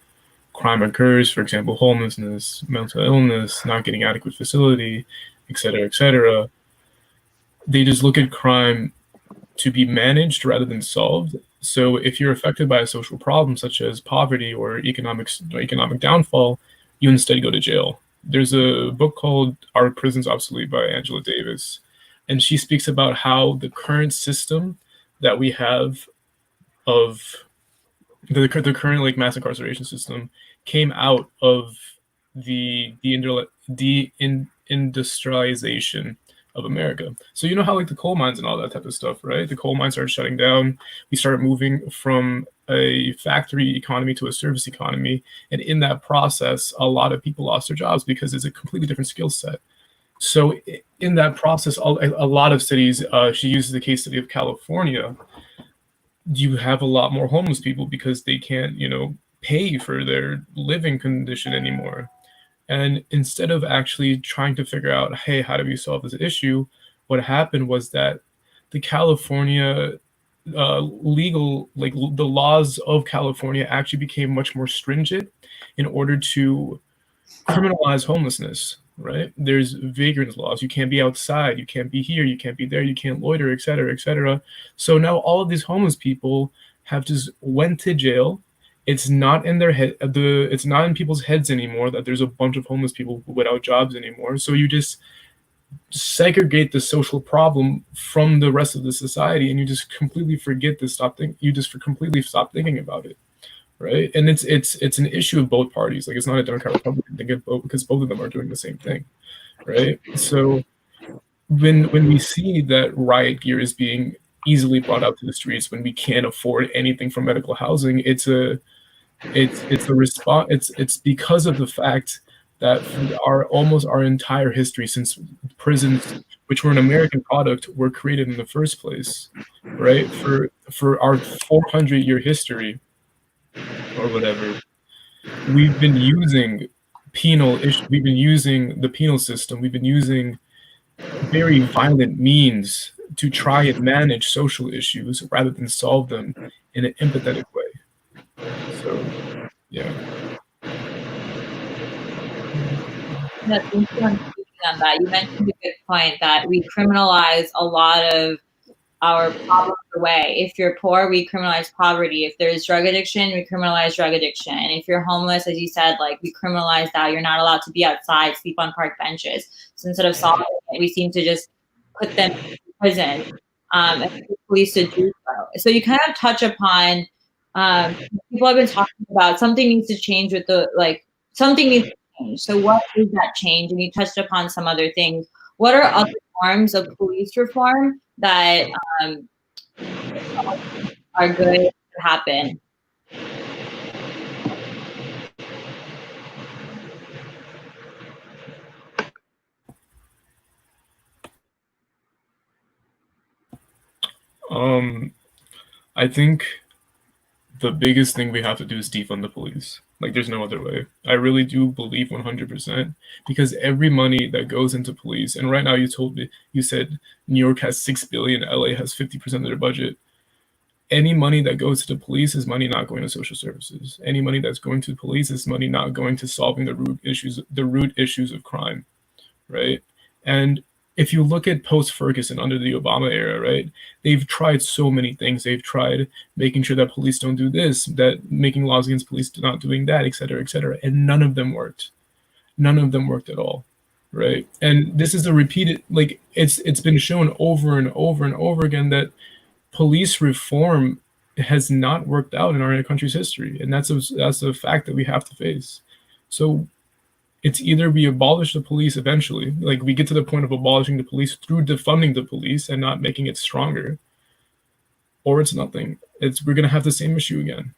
Speaker 7: crime occurs, for example, homelessness, mental illness, not getting adequate facility, et cetera, they just look at crime to be managed rather than solved. So if you're affected by a social problem such as poverty or economic downfall, you instead go to jail. There's a book called Are Prisons Obsolete by Angela Davis, and she speaks about how the current system that we have of the current like mass incarceration system came out of the industrialization of America. So you know how like the coal mines and all that type of stuff, right? The coal mines started shutting down. We started moving from a factory economy to a service economy, and in that process, a lot of people lost their jobs because it's a completely different skill set. So in that process, a lot of cities, she uses the case study of California, you have a lot more homeless people because they can't, pay for their living condition anymore. And instead of actually trying to figure out, hey, how do we solve this issue? What happened was that the California legal, like the laws of California actually became much more stringent in order to criminalize homelessness, right? There's vagrant laws. You can't be outside. You can't be here. You can't be there. You can't loiter, et cetera, et cetera. So now all of these homeless people have just went to jail. It's not in their head. It's not in people's heads anymore that there's a bunch of homeless people without jobs anymore. So you just segregate the social problem from the rest of the society, and you just completely forget to stop thinking. You just completely stop thinking about it, right? And it's an issue of both parties. Like, it's not a Democrat Republican thing, because both of them are doing the same thing, right? So when we see that riot gear is being easily brought out to the streets, when we can't afford anything from medical housing, it's a response. It's because of the fact that almost our entire history, since prisons, which were an American product, were created in the first place, right? For our 400-year history or whatever, we've been using we've been using the penal system, we've been using very violent means to try and manage social issues rather than solve them in an empathetic way. So, yeah.
Speaker 5: Yeah, thank you for speaking on that. You mentioned a good point that we criminalize a lot of our problems away. If you're poor, we criminalize poverty. If there's drug addiction, we criminalize drug addiction. And if you're homeless, as you said, like, we criminalize that. You're not allowed to be outside, sleep on park benches. So instead of solving it, we seem to just put them in prison and the police to do so. So you kind of touch upon people have been talking about something needs to change with something needs to change. So what is that change? And you touched upon some other things. What are other forms of police reform that are good to happen?
Speaker 7: I think the biggest thing we have to do is defund the police. Like, there's no other way. I really do believe 100%, because every money that goes into police, and right now you said New York has 6 billion, LA has 50% of their budget. Any money that goes to the police is money not going to social services. Any money that's going to the police is money not going to solving the root issues of crime, right? And if you look at post-Ferguson, under the Obama era, right, they've tried so many things. They've tried making sure that police don't do this, that making laws against police not doing that, et cetera, and none of them worked. None of them worked at all, right? And this is a repeated, like, it's been shown over and over and over again that police reform has not worked out in our country's history, and that's a fact that we have to face. So It's either we abolish the police eventually, like we get to the point of abolishing the police through defunding the police and not making it stronger, or it's nothing. We're gonna have the same issue again.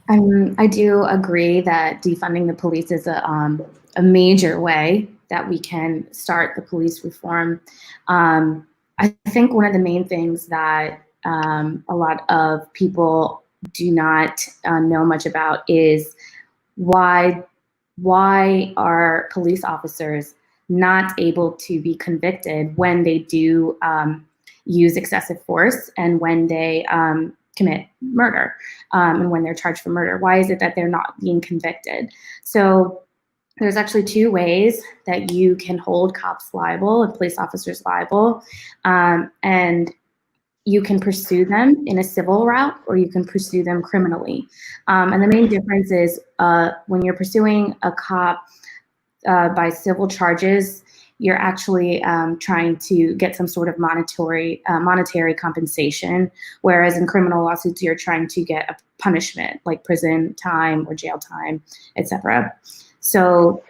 Speaker 6: I do agree that defunding the police is a major way that we can start the police reform. I think one of the main things that a lot of people do not know much about is why are police officers not able to be convicted when they do use excessive force and when they commit murder and when they're charged for murder? Why is it that they're not being convicted? So there's actually two ways that you can hold cops liable and police officers liable. And you can pursue them in a civil route or you can pursue them criminally. And the main difference is when you're pursuing a cop by civil charges, you're actually trying to get some sort of monetary compensation, whereas in criminal lawsuits, you're trying to get a punishment like prison time or jail time, etc. So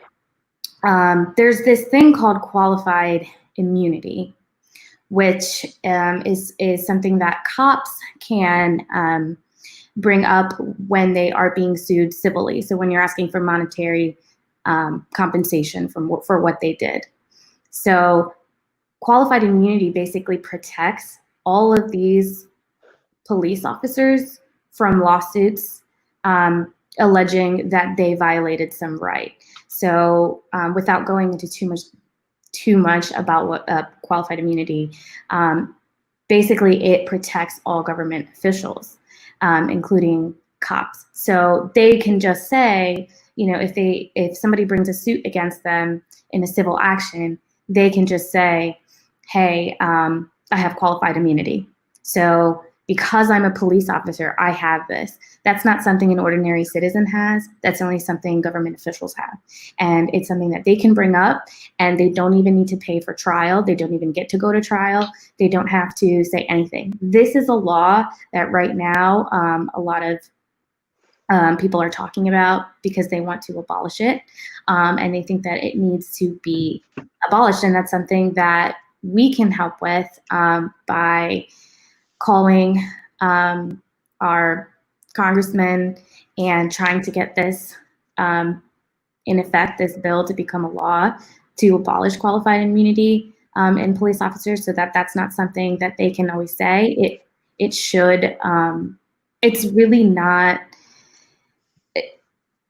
Speaker 6: there's this thing called qualified immunity, which is something that cops can bring up when they are being sued civilly. So when you're asking for monetary compensation for what they did. So qualified immunity basically protects all of these police officers from lawsuits alleging that they violated some right. So without going into too much about what qualified immunity, basically it protects all government officials, including cops. So they can just say, if somebody brings a suit against them in a civil action, they can just say, hey, I have qualified immunity. So because I'm a police officer, I have this. That's not something an ordinary citizen has. That's only something government officials have. And it's something that they can bring up, and they don't even need to pay for trial. They don't even get to go to trial. They don't have to say anything. This is a law that right now a lot of people are talking about because they want to abolish it. And they think that it needs to be abolished. And that's something that we can help with by calling our congressmen and trying to get this in effect, this bill to become a law to abolish qualified immunity in police officers, so that that's not something that they can always say. It should, it's really not,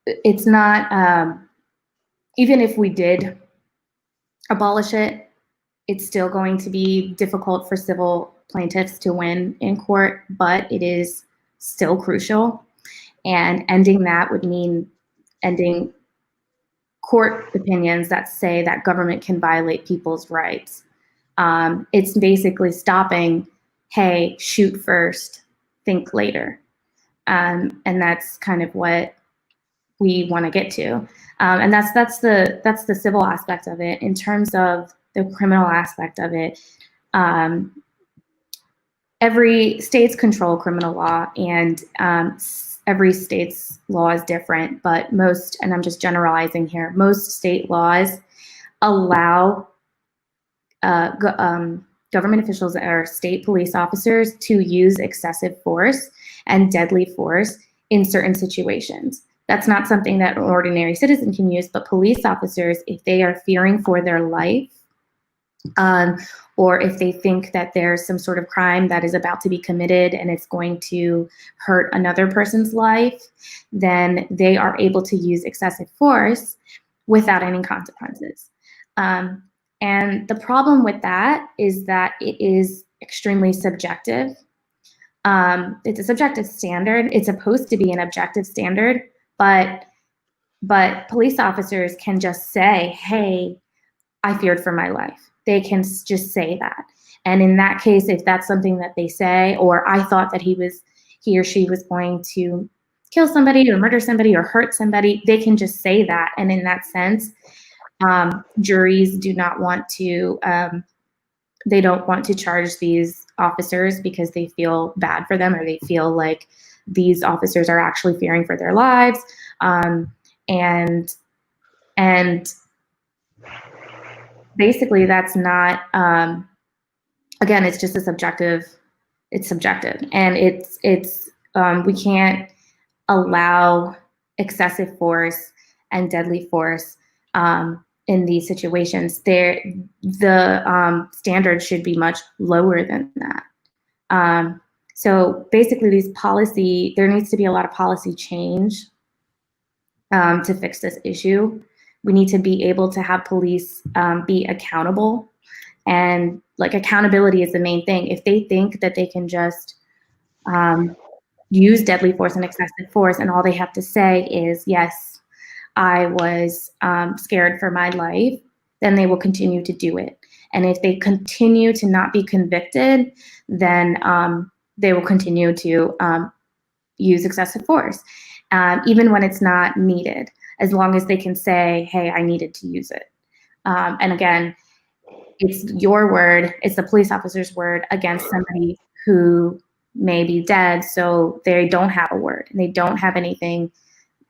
Speaker 6: it's not, even if we did abolish it, it's still going to be difficult for civil plaintiffs to win in court, but it is still crucial. And ending that would mean ending court opinions that say that government can violate people's rights. It's basically stopping, hey, shoot first, think later. And that's kind of what we want to get to. And that's the civil aspect of it. In terms of the criminal aspect of it, every state's control criminal law, and every state's law is different, but most, and I'm just generalizing here, most state laws allow government officials or state police officers to use excessive force and deadly force in certain situations. That's not something that an ordinary citizen can use, but police officers, if they are fearing for their life, or if they think that there's some sort of crime that is about to be committed and it's going to hurt another person's life, then they are able to use excessive force without any consequences. And the problem with that is that it is extremely subjective. It's a subjective standard. It's supposed to be an objective standard, but police officers can just say, hey, I feared for my life. They can just say that. And in that case, if that's something that they say, or I thought that he or she was going to kill somebody or murder somebody or hurt somebody, they can just say that. And in that sense, juries do not want to, they don't want to charge these officers because they feel bad for them, or they feel like these officers are actually fearing for their lives. and basically that's not, again, it's just a subjective, it's subjective, and we can't allow excessive force and deadly force in these situations. The standards should be much lower than that. So basically there needs to be a lot of policy change to fix this issue. We need to be able to have police be accountable, and like accountability is the main thing. If they think that they can just use deadly force and excessive force, and all they have to say is, yes, I was scared for my life, then they will continue to do it. And if they continue to not be convicted, then they will continue to use excessive force, even when it's not needed, as long as they can say, hey, I needed to use it. And again, it's your word, it's the police officer's word against somebody who may be dead, so they don't have a word. They don't have anything.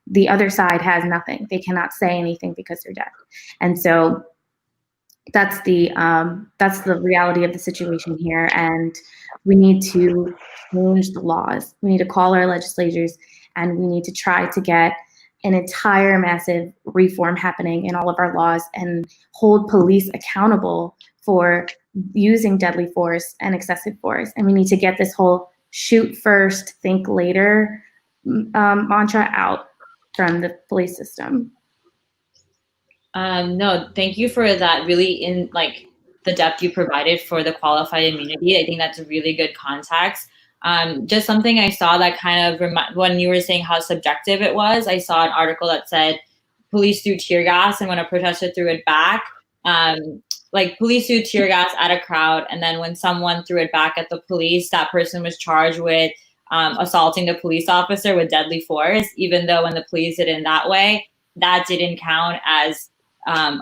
Speaker 6: The other side has nothing. They cannot say anything because they're dead. And so that's the reality of the situation here. And we need to change the laws. We need to call our legislators, and we need to try to get an entire massive reform happening in all of our laws and hold police accountable for using deadly force and excessive force. And we need to get this whole shoot first, think later mantra out from the police system.
Speaker 5: No, thank you for that really in like the depth you provided for the qualified immunity. I think that's a really good context. Just something I saw that kind of when you were saying how subjective it was, I saw an article that said police threw tear gas, and when a protester threw it back, like police threw tear gas at a crowd, and then when someone threw it back at the police, that person was charged with assaulting the police officer with deadly force, even though when the police did it in that way, that didn't count as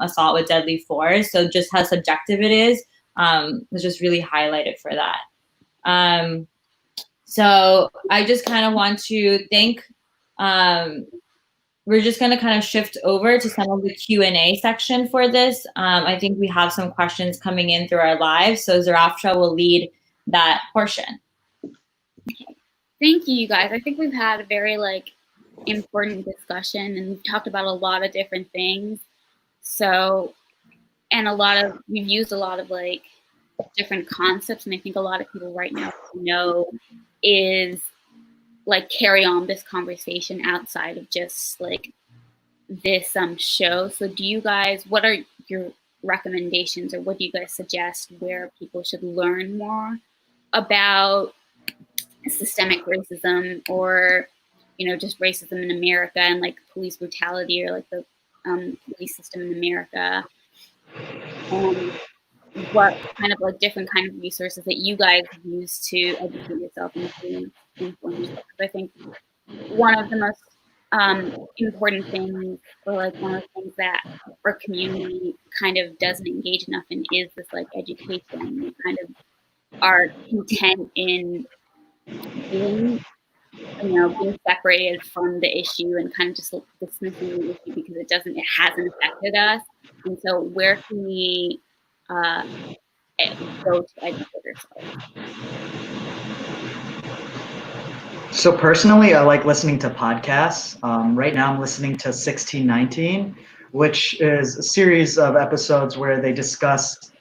Speaker 5: assault with deadly force. So just how subjective it is was just really highlighted for that. So I just kind of want to think, we're just going to kind of shift over to some of the Q&A section for this. I think we have some questions coming in through our live, so Zarafsha will lead that portion.
Speaker 4: Thank you, you guys. I think we've had a very important discussion, and we've talked about a lot of different things. So, and we've used a lot of different concepts, and I think a lot of people right now know is carry on this conversation outside of just this show. So do you guys, what are your recommendations, or what do you guys suggest where people should learn more about systemic racism, or just racism in America and police brutality, or the police system in America? What kind of different kind of resources that you guys use to educate yourself and to inform yourself? I think one of the most important things, or one of the things that our community kind of doesn't engage enough in, is this education. We kind of are content in being separated from the issue and kind of just dismissing the issue because it hasn't affected us. And so where can we go to educate ourselves?
Speaker 8: So personally, I like listening to podcasts. Right now I'm listening to 1619, which is a series of episodes where they discuss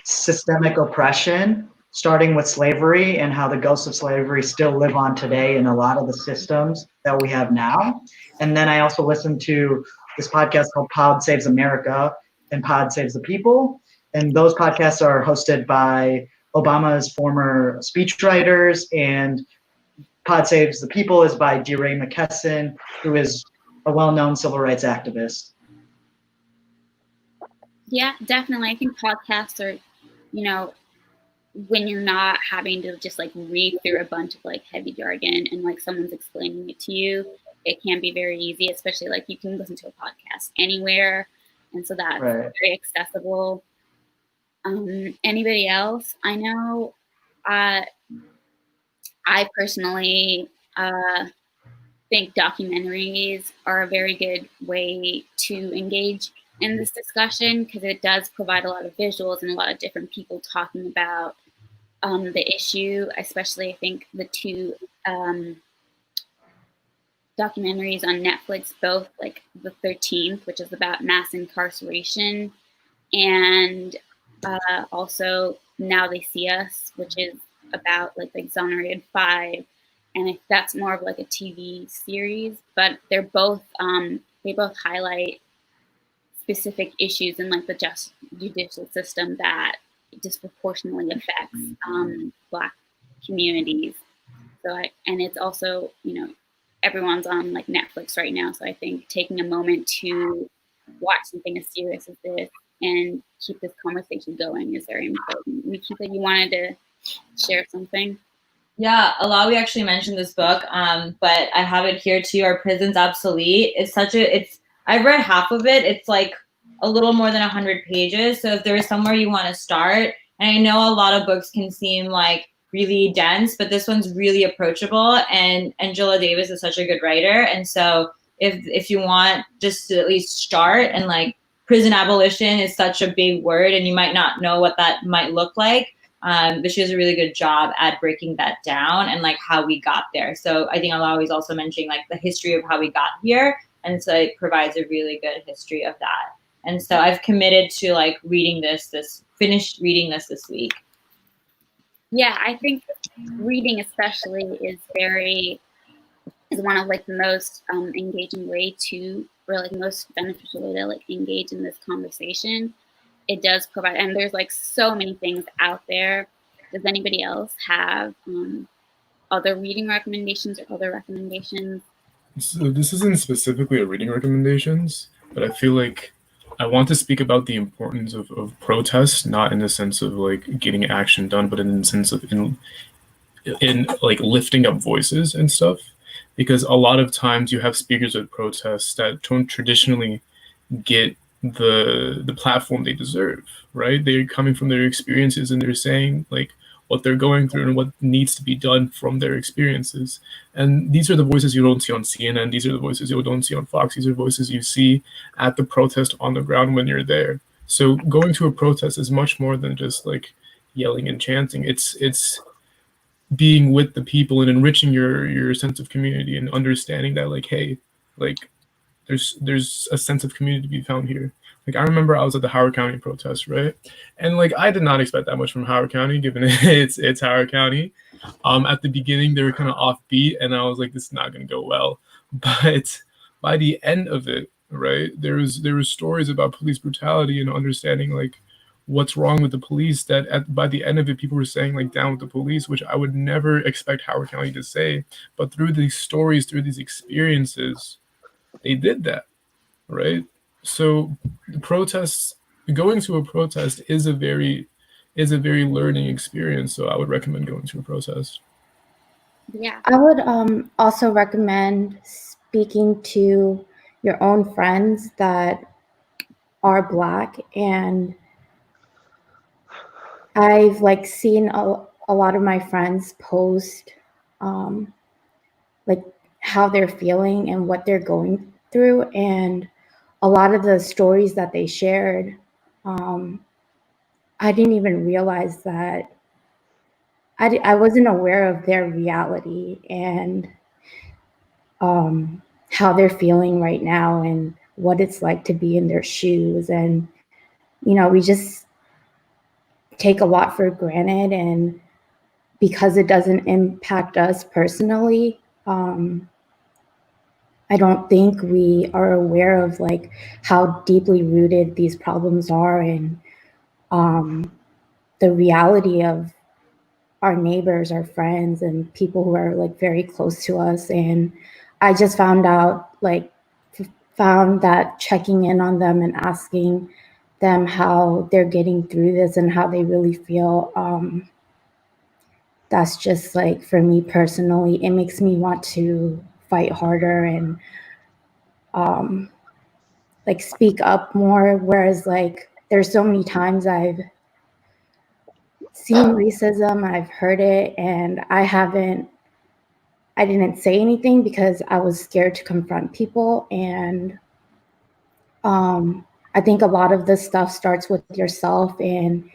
Speaker 8: systemic oppression, starting with slavery and how the ghosts of slavery still live on today in a lot of the systems that we have now. And then I also listen to this podcast called Pod Saves America and Pod Saves the People. And those podcasts are hosted by Obama's former speechwriters, and Pod Saves the People is by DeRay McKesson, who is a well-known civil rights activist.
Speaker 4: Yeah, definitely. I think podcasts are, when you're not having to just read through a bunch of heavy jargon and someone's explaining it to you, it can be very easy, especially you can listen to a podcast anywhere. And so that's
Speaker 8: Right.
Speaker 4: very accessible. Anybody else? I know I personally think documentaries are a very good way to engage in this discussion because it does provide a lot of visuals and a lot of different people talking about the issue, especially I think the two documentaries on Netflix, both like the 13th, which is about mass incarceration, and also Now They See Us, which is about like the Exonerated Five, and that's more of like a TV series. But they're both they both highlight specific issues in like the judicial system that disproportionately affects Black communities. So and it's also, you know, everyone's on like Netflix right now. So I think taking a moment to watch something as serious as this and keep this conversation going is very important. Nikita, you wanted to share something?
Speaker 5: Yeah, Alawi actually mentioned this book, but I have it here too. Our Prison's Obsolete. I've read half of it. It's like a little more than 100 pages. So if there is somewhere you want to start, and I know a lot of books can seem like really dense, but this one's really approachable. And Angela Davis is such a good writer, and so if you want just to at least start, and like prison abolition is such a big word, and you might not know what that might look like. But she does a really good job at breaking that down and like how we got there. So I think Alawi is also mentioning like the history of how we got here, and so it provides a really good history of that. And so I've committed to like finish reading this week.
Speaker 4: Yeah, I think reading especially is one of like the most engaging way to, or like most beneficial way to like engage in this conversation. It does provide, and there's like so many things out there. Does anybody else have other reading recommendations or other recommendations?
Speaker 7: So this isn't specifically a reading recommendations, but I feel like I want to speak about the importance of protest, not in the sense of like getting action done, but in the sense of in like lifting up voices and stuff. Because a lot of times you have speakers at protests that don't traditionally get the platform they deserve, right? They're coming from their experiences and they're saying like what they're going through and what needs to be done from their experiences. And these are the voices you don't see on CNN. These are the voices you don't see on Fox. These are voices you see at the protest on the ground when you're there. So going to a protest is much more than just like yelling and chanting. It's being with the people and enriching your sense of community and understanding that like, hey, like there's a sense of community to be found here. Like I remember I was at the Howard County protest, right? And like I did not expect that much from Howard County, given it's Howard County. At the beginning they were kind of offbeat, and I was like, this is not going to go well. But by the end of it, right, there was stories about police brutality and understanding like what's wrong with the police. That by the end of it, people were saying like down with the police, which I would never expect Howard County to say. But through these stories, through these experiences, they did that, right? So the protests, going to a protest is a very learning experience. So I would recommend going to a protest.
Speaker 4: Yeah,
Speaker 6: I would also recommend speaking to your own friends that are Black, and I've like seen a lot of my friends post like how they're feeling and what they're going through, and a lot of the stories that they shared, I didn't even realize that I wasn't aware of their reality and how they're feeling right now and what it's like to be in their shoes. And you know, we just take a lot for granted, and because it doesn't impact us personally, I don't think we are aware of like how deeply rooted these problems are, and the reality of our neighbors, our friends, and people who are like very close to us. And I just found that checking in on them and asking them how they're getting through this and how they really feel, that's just like, for me personally, it makes me want to fight harder and like speak up more. Whereas like there's so many times I've seen racism, I've heard it, and I haven't I didn't say anything because I was scared to confront people. And I think a lot of this stuff starts with yourself and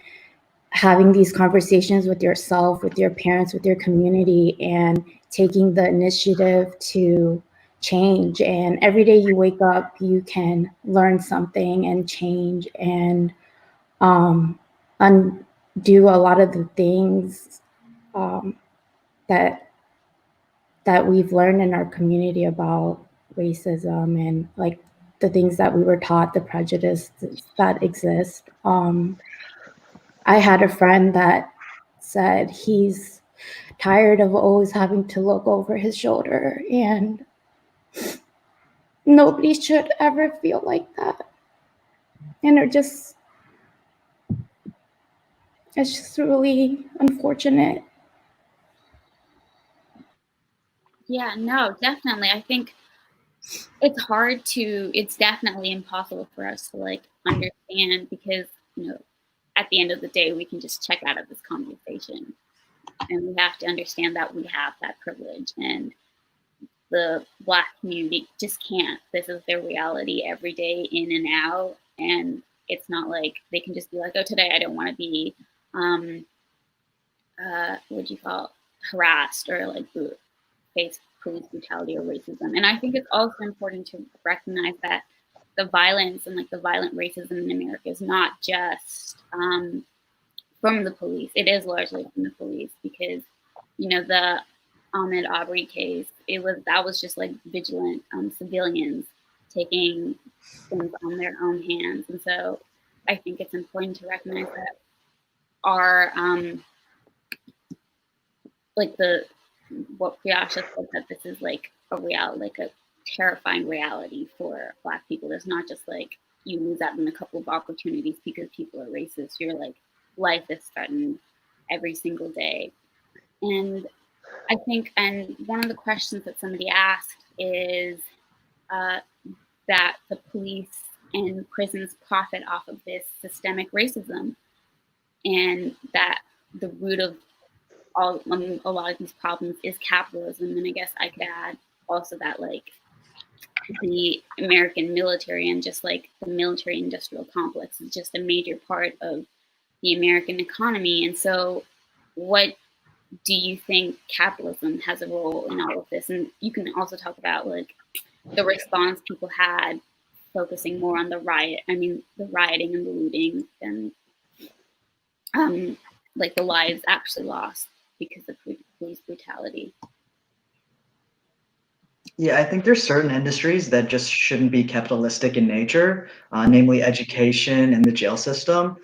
Speaker 6: having these conversations with yourself, with your parents, with your community, and taking the initiative to change. And every day you wake up, you can learn something and change and undo a lot of the things that we've learned in our community about racism and like the things that we were taught, the prejudice that exist. I had a friend that said he's tired of always having to look over his shoulder, and nobody should ever feel like that. And it's just really unfortunate.
Speaker 4: Yeah, no, definitely. I think it's definitely impossible for us to like understand because, at the end of the day, we can just check out of this conversation. And we have to understand that we have that privilege, and the Black community just can't. This is their reality every day, in and out. And it's not like they can just be like, oh, today I don't want to be, what do you call it, harassed or like face police brutality or racism. And I think it's also important to recognize that the violence and like the violent racism in America is not just from the police. It is largely from the police because, the Ahmaud Arbery case, that was just like vigilant civilians taking things on their own hands. And so I think it's important to recognize that our what Priyasha said, that this is like a terrifying reality for Black people. It's not just like you lose out on a couple of opportunities because people are racist. Your like life is threatened every single day. And I think, and one of the questions that somebody asked is that the police and prisons profit off of this systemic racism, and that the root of a lot of these problems is capitalism. And I guess I could add also that like the American military and just like the military industrial complex is just a major part of the American economy. And so what do you think capitalism has a role in all of this? And you can also talk about like the response people had, focusing more on the rioting and the looting than like the lives actually lost because of police brutality.
Speaker 8: Yeah, I think there's certain industries that just shouldn't be capitalistic in nature, namely education and the jail system.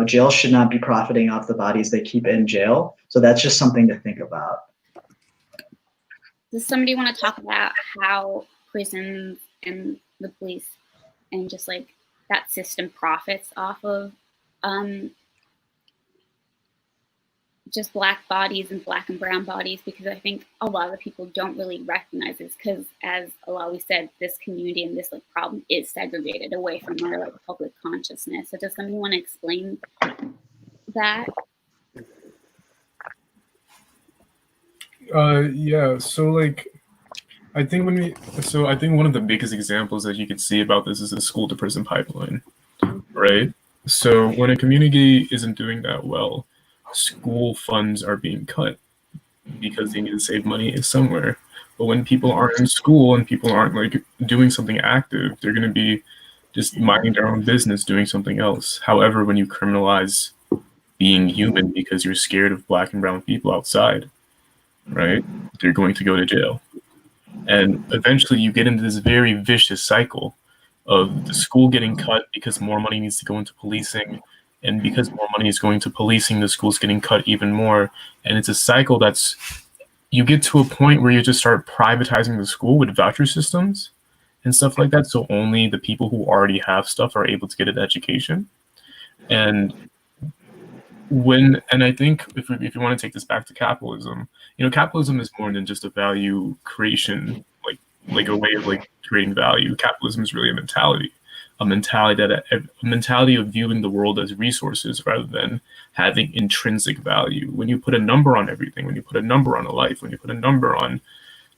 Speaker 8: Jail should not be profiting off the bodies they keep in jail. So that's just something to think about.
Speaker 4: Does somebody want to talk about how prisons and the police and just like that system profits off of just Black bodies and Black and brown bodies? Because I think a lot of people don't really recognize this because, as Alawi said, this community and this like problem is segregated away from our like public consciousness. So does somebody want to explain that?
Speaker 7: Yeah, so like I think one of the biggest examples that you could see about this is the school to prison pipeline, right? So when a community isn't doing that well, school funds are being cut because they need to save money somewhere. But when people aren't in school and people aren't like doing something active, they're going to be just minding their own business, doing something else. However, when you criminalize being human because you're scared of Black and brown people outside, right, they're going to go to jail. And eventually you get into this very vicious cycle of the school getting cut because more money needs to go into policing, and because more money is going to policing, the school's getting cut even more. And it's a cycle you get to a point where you just start privatizing the school with voucher systems and stuff like that. So only the people who already have stuff are able to get an education. And I think if you want to take this back to capitalism, capitalism is more than just a value creation, like a way of like creating value. Capitalism is really a mentality. a mentality of viewing the world as resources rather than having intrinsic value. When you put a number on everything, when you put a number on a life, when you put a number on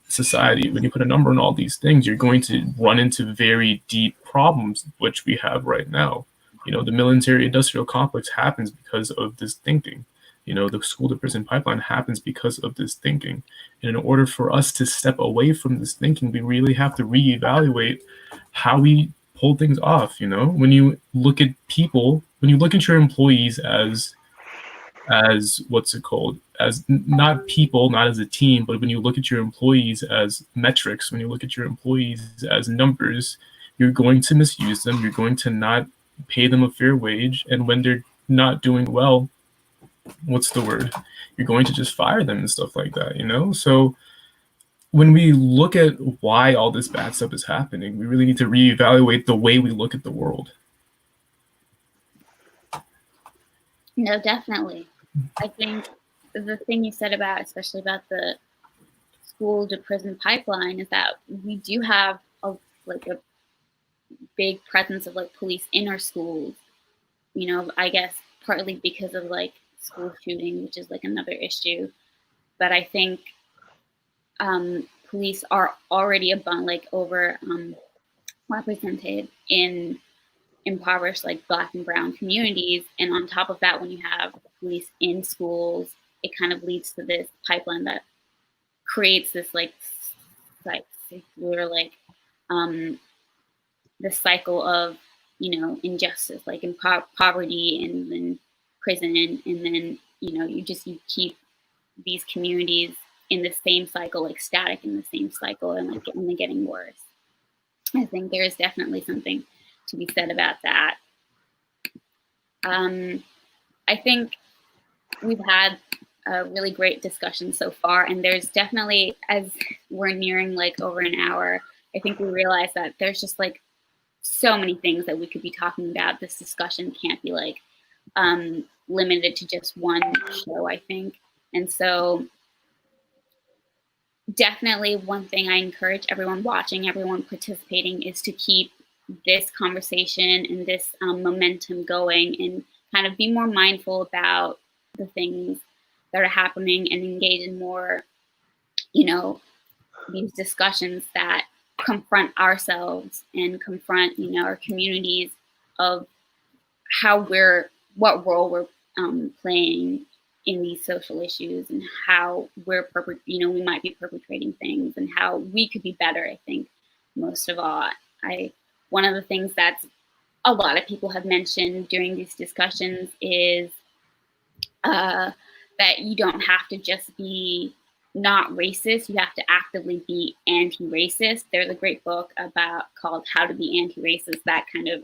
Speaker 7: society, when you put a number on all these things, you're going to run into very deep problems, which we have right now. You know, the military industrial complex happens because of this thinking. You know, the school to prison pipeline happens because of this thinking. And in order for us to step away from this thinking, we really have to reevaluate how we pull things off. You know, when you look at people, when you look at your employees as what's it called, as not people, not as a team, but when you look at your employees as metrics, when you look at your employees as numbers, you're going to misuse them, you're going to not pay them a fair wage, and when they're not doing well, what's the word, you're going to just fire them and stuff like that, you know? So when we look at why all this bad stuff is happening, we really need to reevaluate the way we look at the world.
Speaker 4: No, definitely. I think the thing you said about, especially about the school to prison pipeline, is that we do have a big presence of like police in our schools. You know, I guess partly because of like school shooting, which is like another issue. But I think police are already represented in impoverished like Black and brown communities, and on top of that, when you have police in schools, it kind of leads to this pipeline that creates this this cycle of, you know, injustice, like in poverty and then prison, and then, you know, you keep these communities in the same cycle, like static in the same cycle, and like only getting worse. I think there is definitely something to be said about that. I think we've had a really great discussion so far, and there's definitely, as we're nearing like over an hour, I think we realize that there's just like so many things that we could be talking about. This discussion can't be like limited to just one show, I think. And so definitely one thing I encourage everyone watching, everyone participating, is to keep this conversation and this momentum going, and kind of be more mindful about the things that are happening and engage in more, you know, these discussions that confront ourselves and confront, you know, our communities of what role we're playing in these social issues, and how we might be perpetrating things, and how we could be better. I think most of all, one of the things that a lot of people have mentioned during these discussions is that you don't have to just be not racist, you have to actively be anti-racist. There's a great book called How to Be Anti-Racist that kind of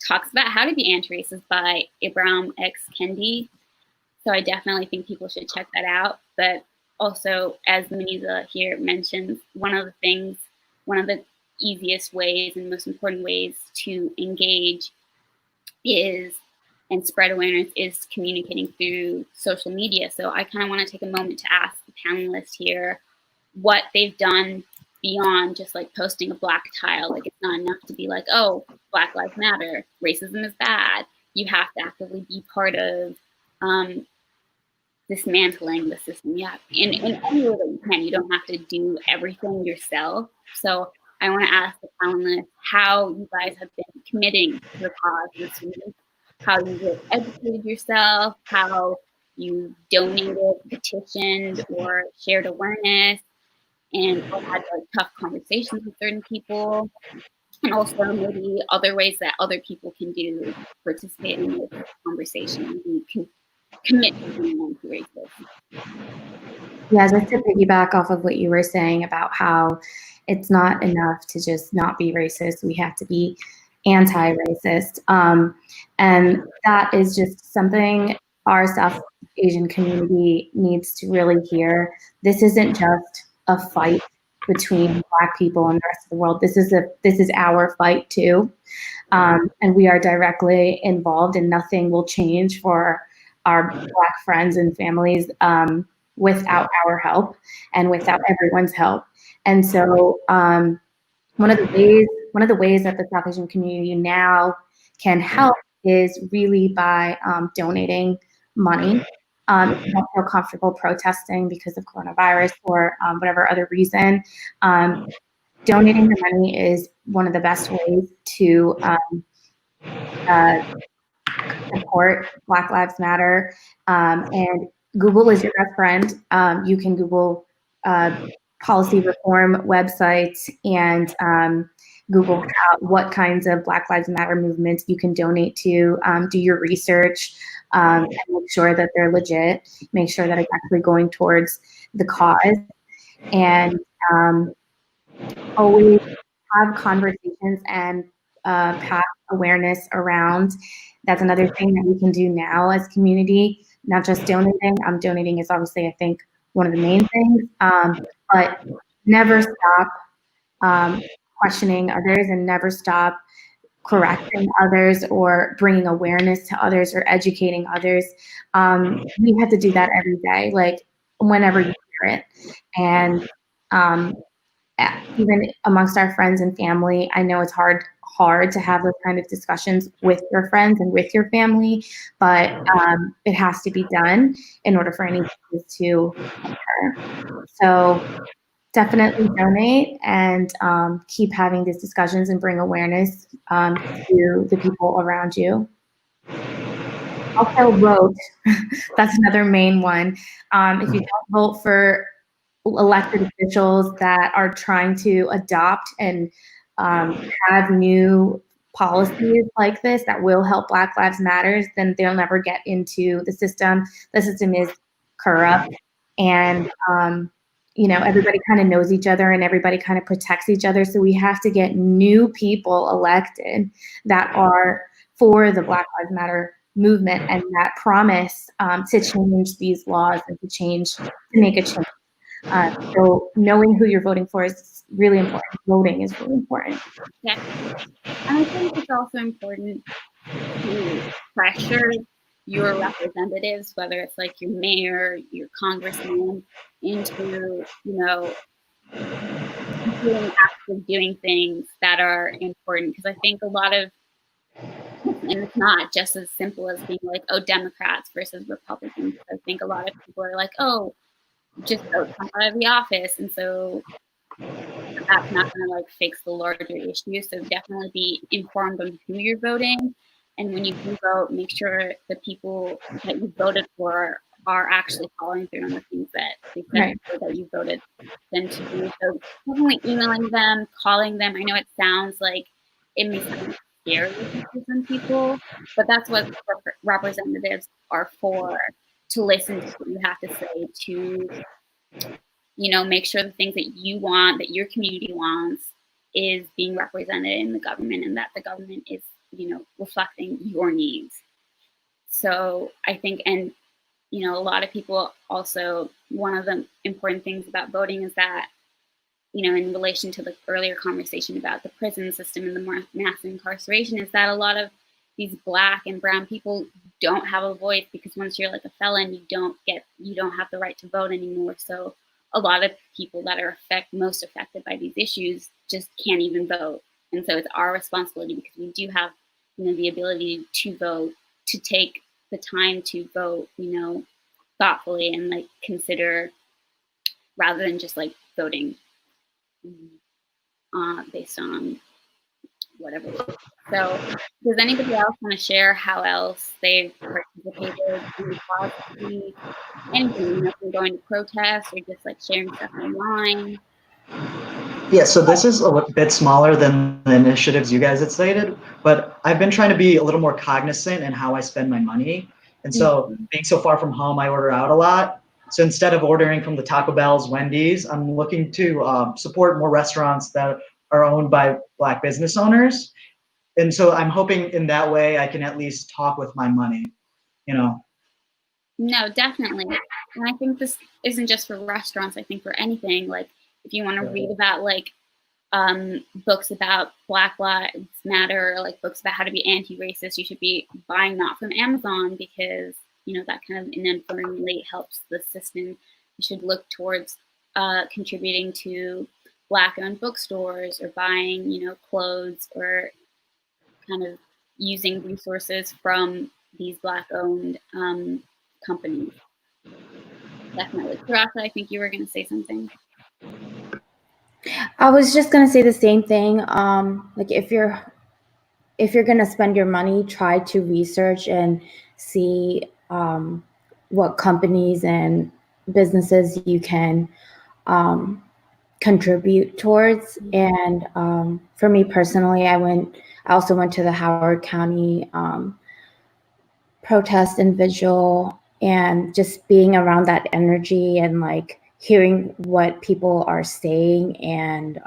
Speaker 4: talks about how to be anti-racist by Ibram X. Kendi. So I definitely think people should check that out. But also, as Maniza here mentions, one of the easiest ways and most important ways to engage and spread awareness is communicating through social media. So I kind of want to take a moment to ask the panelists here what they've done beyond just like posting a Black tile. Like, it's not enough to be like, oh, Black Lives Matter, racism is bad. You have to actively be part of dismantling the system. Yeah, in any way that you can. You don't have to do everything yourself. So I want to ask the panelists how you guys have been committing to the cause this week, how you have educated yourself, how you donated, petitioned, or shared awareness, and or had like tough conversations with certain people, and also maybe other ways that other people can do participate in this conversation and can commit to being anti-racist.
Speaker 6: Yeah, just to piggyback off of what you were saying about how it's not enough to just not be racist, we have to be anti-racist. And that is just something our South Asian community needs to really hear. This isn't just a fight between Black people and the rest of the world. This is our fight too. And we are directly involved, and nothing will change for our Black friends and families without our help and without everyone's help. And so one of the ways one of the ways that the South Asian community now can help is really by donating money. If you don't feel comfortable protesting because of coronavirus or whatever other reason, donating the money is one of the best ways to support Black Lives Matter. And Google is your best friend. You can Google policy reform websites and Google what kinds of Black Lives Matter movements you can donate to. Do your research and make sure that they're legit. Make sure that it's actually going towards the cause. And always have conversations and pass awareness around. That's another thing that we can do now as community, not just donating. Donating is obviously, I think, one of the main things, but never stop questioning others and never stop correcting others or bringing awareness to others or educating others. We have to do that every day, like whenever you hear it. And even amongst our friends and family, I know it's hard to have those kind of discussions with your friends and with your family, but it has to be done in order for any changes to occur. So definitely donate and keep having these discussions and bring awareness to the people around you. Also vote. That's another main one. If you don't vote for elected officials that are trying to adopt and have new policies like this that will help Black Lives Matter, then they'll never get into the system. The system is corrupt, and everybody kind of knows each other and everybody kind of protects each other. So we have to get new people elected that are for the Black Lives Matter movement and that promise to change these laws and to make a change. So knowing who you're voting for is really important. Voting is really important.
Speaker 4: Yeah. And I think it's also important to pressure your representatives, whether it's like your mayor, your congressman, into, actually doing things that are important. Because I think a lot of, and it's not just as simple as being like, oh, Democrats versus Republicans. I think a lot of people are like, oh, just vote Trump out of the office. And so that's not going to like fix the larger issue. So definitely be informed on who you're voting. And when you do vote, make sure the people that you voted for are actually following through on the things that they said that you voted them to do. So definitely emailing them, calling them. I know it sounds like it may sound scary to some people, but that's what representatives are for, to listen to what you have to say, to make sure the things that you want, that your community wants, is being represented in the government, and that the government is, reflecting your needs. So I think, and, a lot of people also, one of the important things about voting is that, in relation to the earlier conversation about the prison system and the mass incarceration, is that a lot of these Black and brown people don't have a voice, because once you're like a felon, you don't have the right to vote anymore. So a lot of people that are most affected by these issues just can't even vote. And so it's our responsibility, because we do have, the ability to vote, to take the time to vote, thoughtfully and like consider, rather than just like voting based on whatever. So does anybody else want to share how else they've participated in the policy? Anything, if you're going to protest or just like sharing stuff online?
Speaker 8: Yeah, so this is a bit smaller than the initiatives you guys had stated, but I've been trying to be a little more cognizant in how I spend my money. And so being so far from home, I order out a lot. So instead of ordering from the Taco Bell's, Wendy's, I'm looking to support more restaurants that are owned by Black business owners. And so I'm hoping in that way I can at least talk with my money,
Speaker 4: No, definitely. And I think this isn't just for restaurants. I think for anything, like if you want to read about like books about Black Lives Matter, or like books about how to be anti-racist, you should be buying that from Amazon, because that kind of inadvertently helps the system. You should look towards contributing to Black-owned bookstores or buying, clothes or kind of using resources from these Black-owned companies. Definitely. Terasa, I think you were going to say something.
Speaker 6: I was just gonna say the same thing. Like if you're gonna spend your money, try to research and see what companies and businesses you can contribute towards. And for me personally, I also went to the Howard County protest and vigil, and just being around that energy and like hearing what people are saying and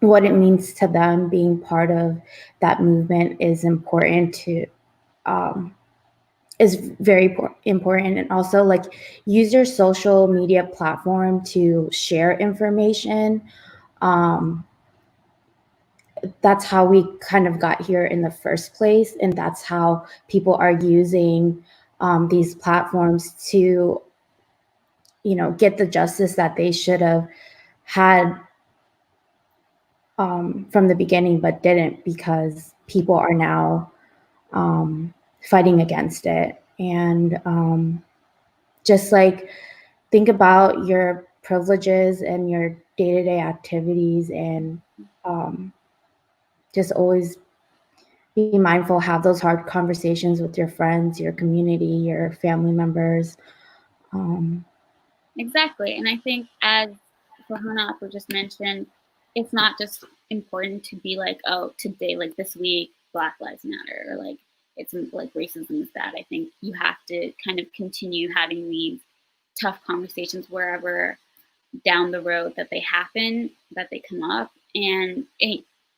Speaker 6: what it means to them being part of that movement is important to is very important. And also like use your social media platform to share information. That's how we kind of got here in the first place, and that's how people are using these platforms to get the justice that they should have had from the beginning, but didn't, because people are now fighting against it. And just like think about your privileges and your day-to-day activities, and just always be mindful, have those hard conversations with your friends, your community, your family members.
Speaker 4: Exactly. And I think, as Farhana just mentioned, it's not just important to be like, oh, today, like this week, Black Lives Matter, or like it's like racism is bad. I think you have to kind of continue having these tough conversations wherever down the road that they happen, that they come up. And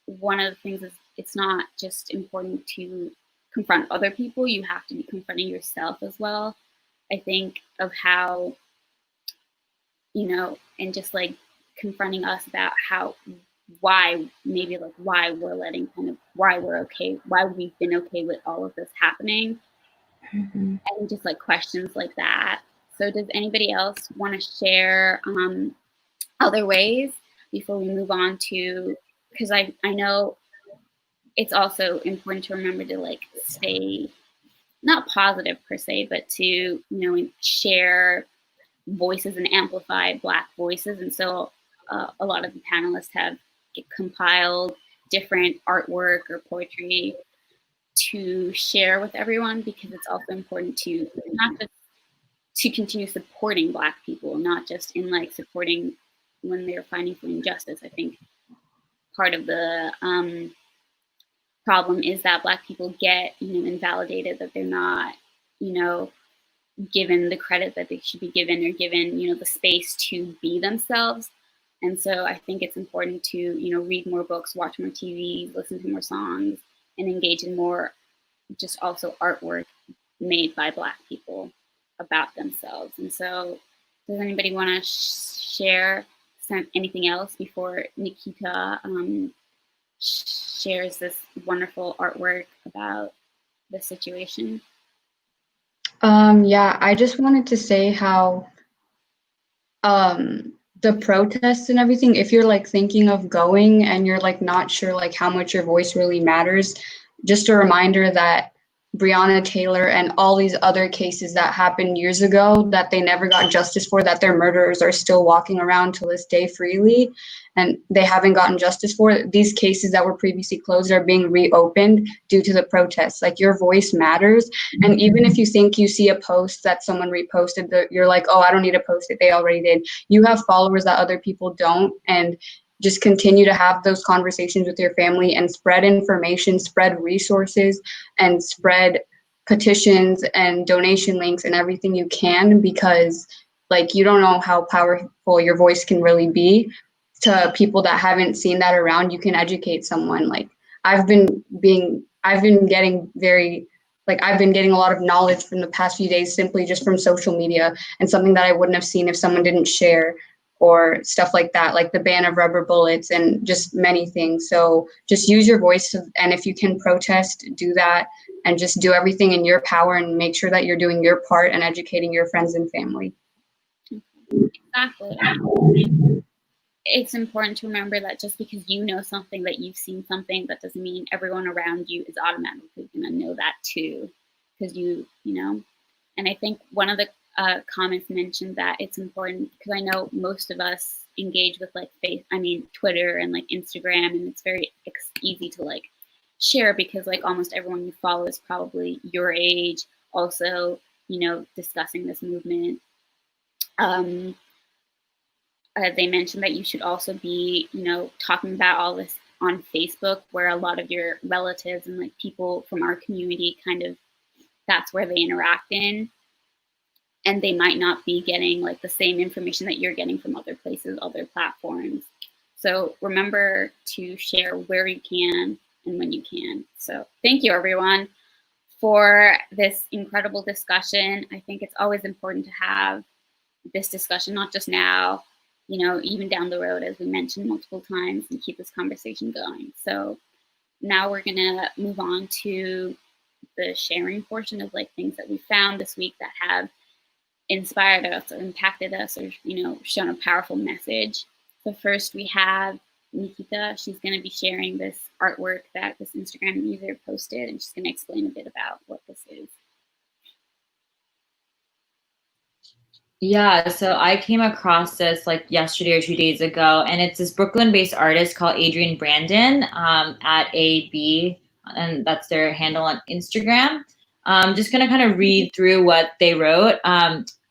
Speaker 4: one of the things is, it's not just important to confront other people, you have to be confronting yourself as well. I think of how, and just like confronting us about why we're letting why we've been okay with all of this happening. And just like questions like that. So does anybody else want to share other ways before we move on to, because I know it's also important to remember to like stay not positive per se, but to share voices and amplify Black voices. And so a lot of the panelists have compiled different artwork or poetry to share with everyone, because it's also important to not just to continue supporting Black people, not just in like supporting when they're fighting for injustice. I think part of the problem is that Black people get invalidated, that they're not given the credit that they should be given, or given the space to be themselves. And so I think it's important to read more books, watch more TV, listen to more songs, and engage in more just also artwork made by Black people about themselves. And so does anybody want to share anything else before Nikita shares this wonderful artwork about the situation?
Speaker 9: Yeah, I just wanted to say how the protests and everything, if you're like thinking of going and you're like not sure like how much your voice really matters, just a reminder that Breonna Taylor and all these other cases that happened years ago that they never got justice for, that their murderers are still walking around to this day freely and they haven't gotten justice for. These cases that were previously closed are being reopened due to the protests. Like, your voice matters. And even if you think you see a post that someone reposted, you're like, oh, I don't need to post it, they already did. You have followers that other people don't, and just continue to have those conversations with your family and spread information, spread resources, and spread petitions and donation links and everything you can, because like, you don't know how powerful your voice can really be to people that haven't seen that around. You can educate someone. Like, I've been getting a lot of knowledge from the past few days simply just from social media, and something that I wouldn't have seen if someone didn't share, or stuff like that, like the ban of rubber bullets and just many things. So just use your voice, and if you can protest, do that, and just do everything in your power and make sure that you're doing your part and educating your friends and family.
Speaker 4: Exactly. it's important to remember that just because you know something, that you've seen something, that doesn't mean everyone around you is automatically going to know that too, because you know. And I think one of the comments mentioned that it's important, because I know most of us engage with like Twitter and like Instagram, and it's very easy to like share because like almost everyone you follow is probably your age, also, you know, discussing this movement. They mentioned that you should also be, you know, talking about all this on Facebook, where a lot of your relatives and like people from our community kind of, that's where they interact in. And they might not be getting like the same information that you're getting from other places, other platforms. So remember to share where you can and when you can. So thank you, everyone, for this incredible discussion. I think it's always important to have this discussion, not just now, you know, even down the road, as we mentioned multiple times, and keep this conversation going. So now we're gonna move on to the sharing portion of like things that we found this week that have inspired us or impacted us, or, you know, shown a powerful message. So first we have Nikita. She's gonna be sharing this artwork that this Instagram user posted, and she's gonna explain a bit about what this is.
Speaker 5: Yeah, so I came across this like yesterday or 2 days ago, and it's this Brooklyn-based artist called Adrian Brandon at AB, and that's their handle on Instagram. Just gonna kind of read through what they wrote.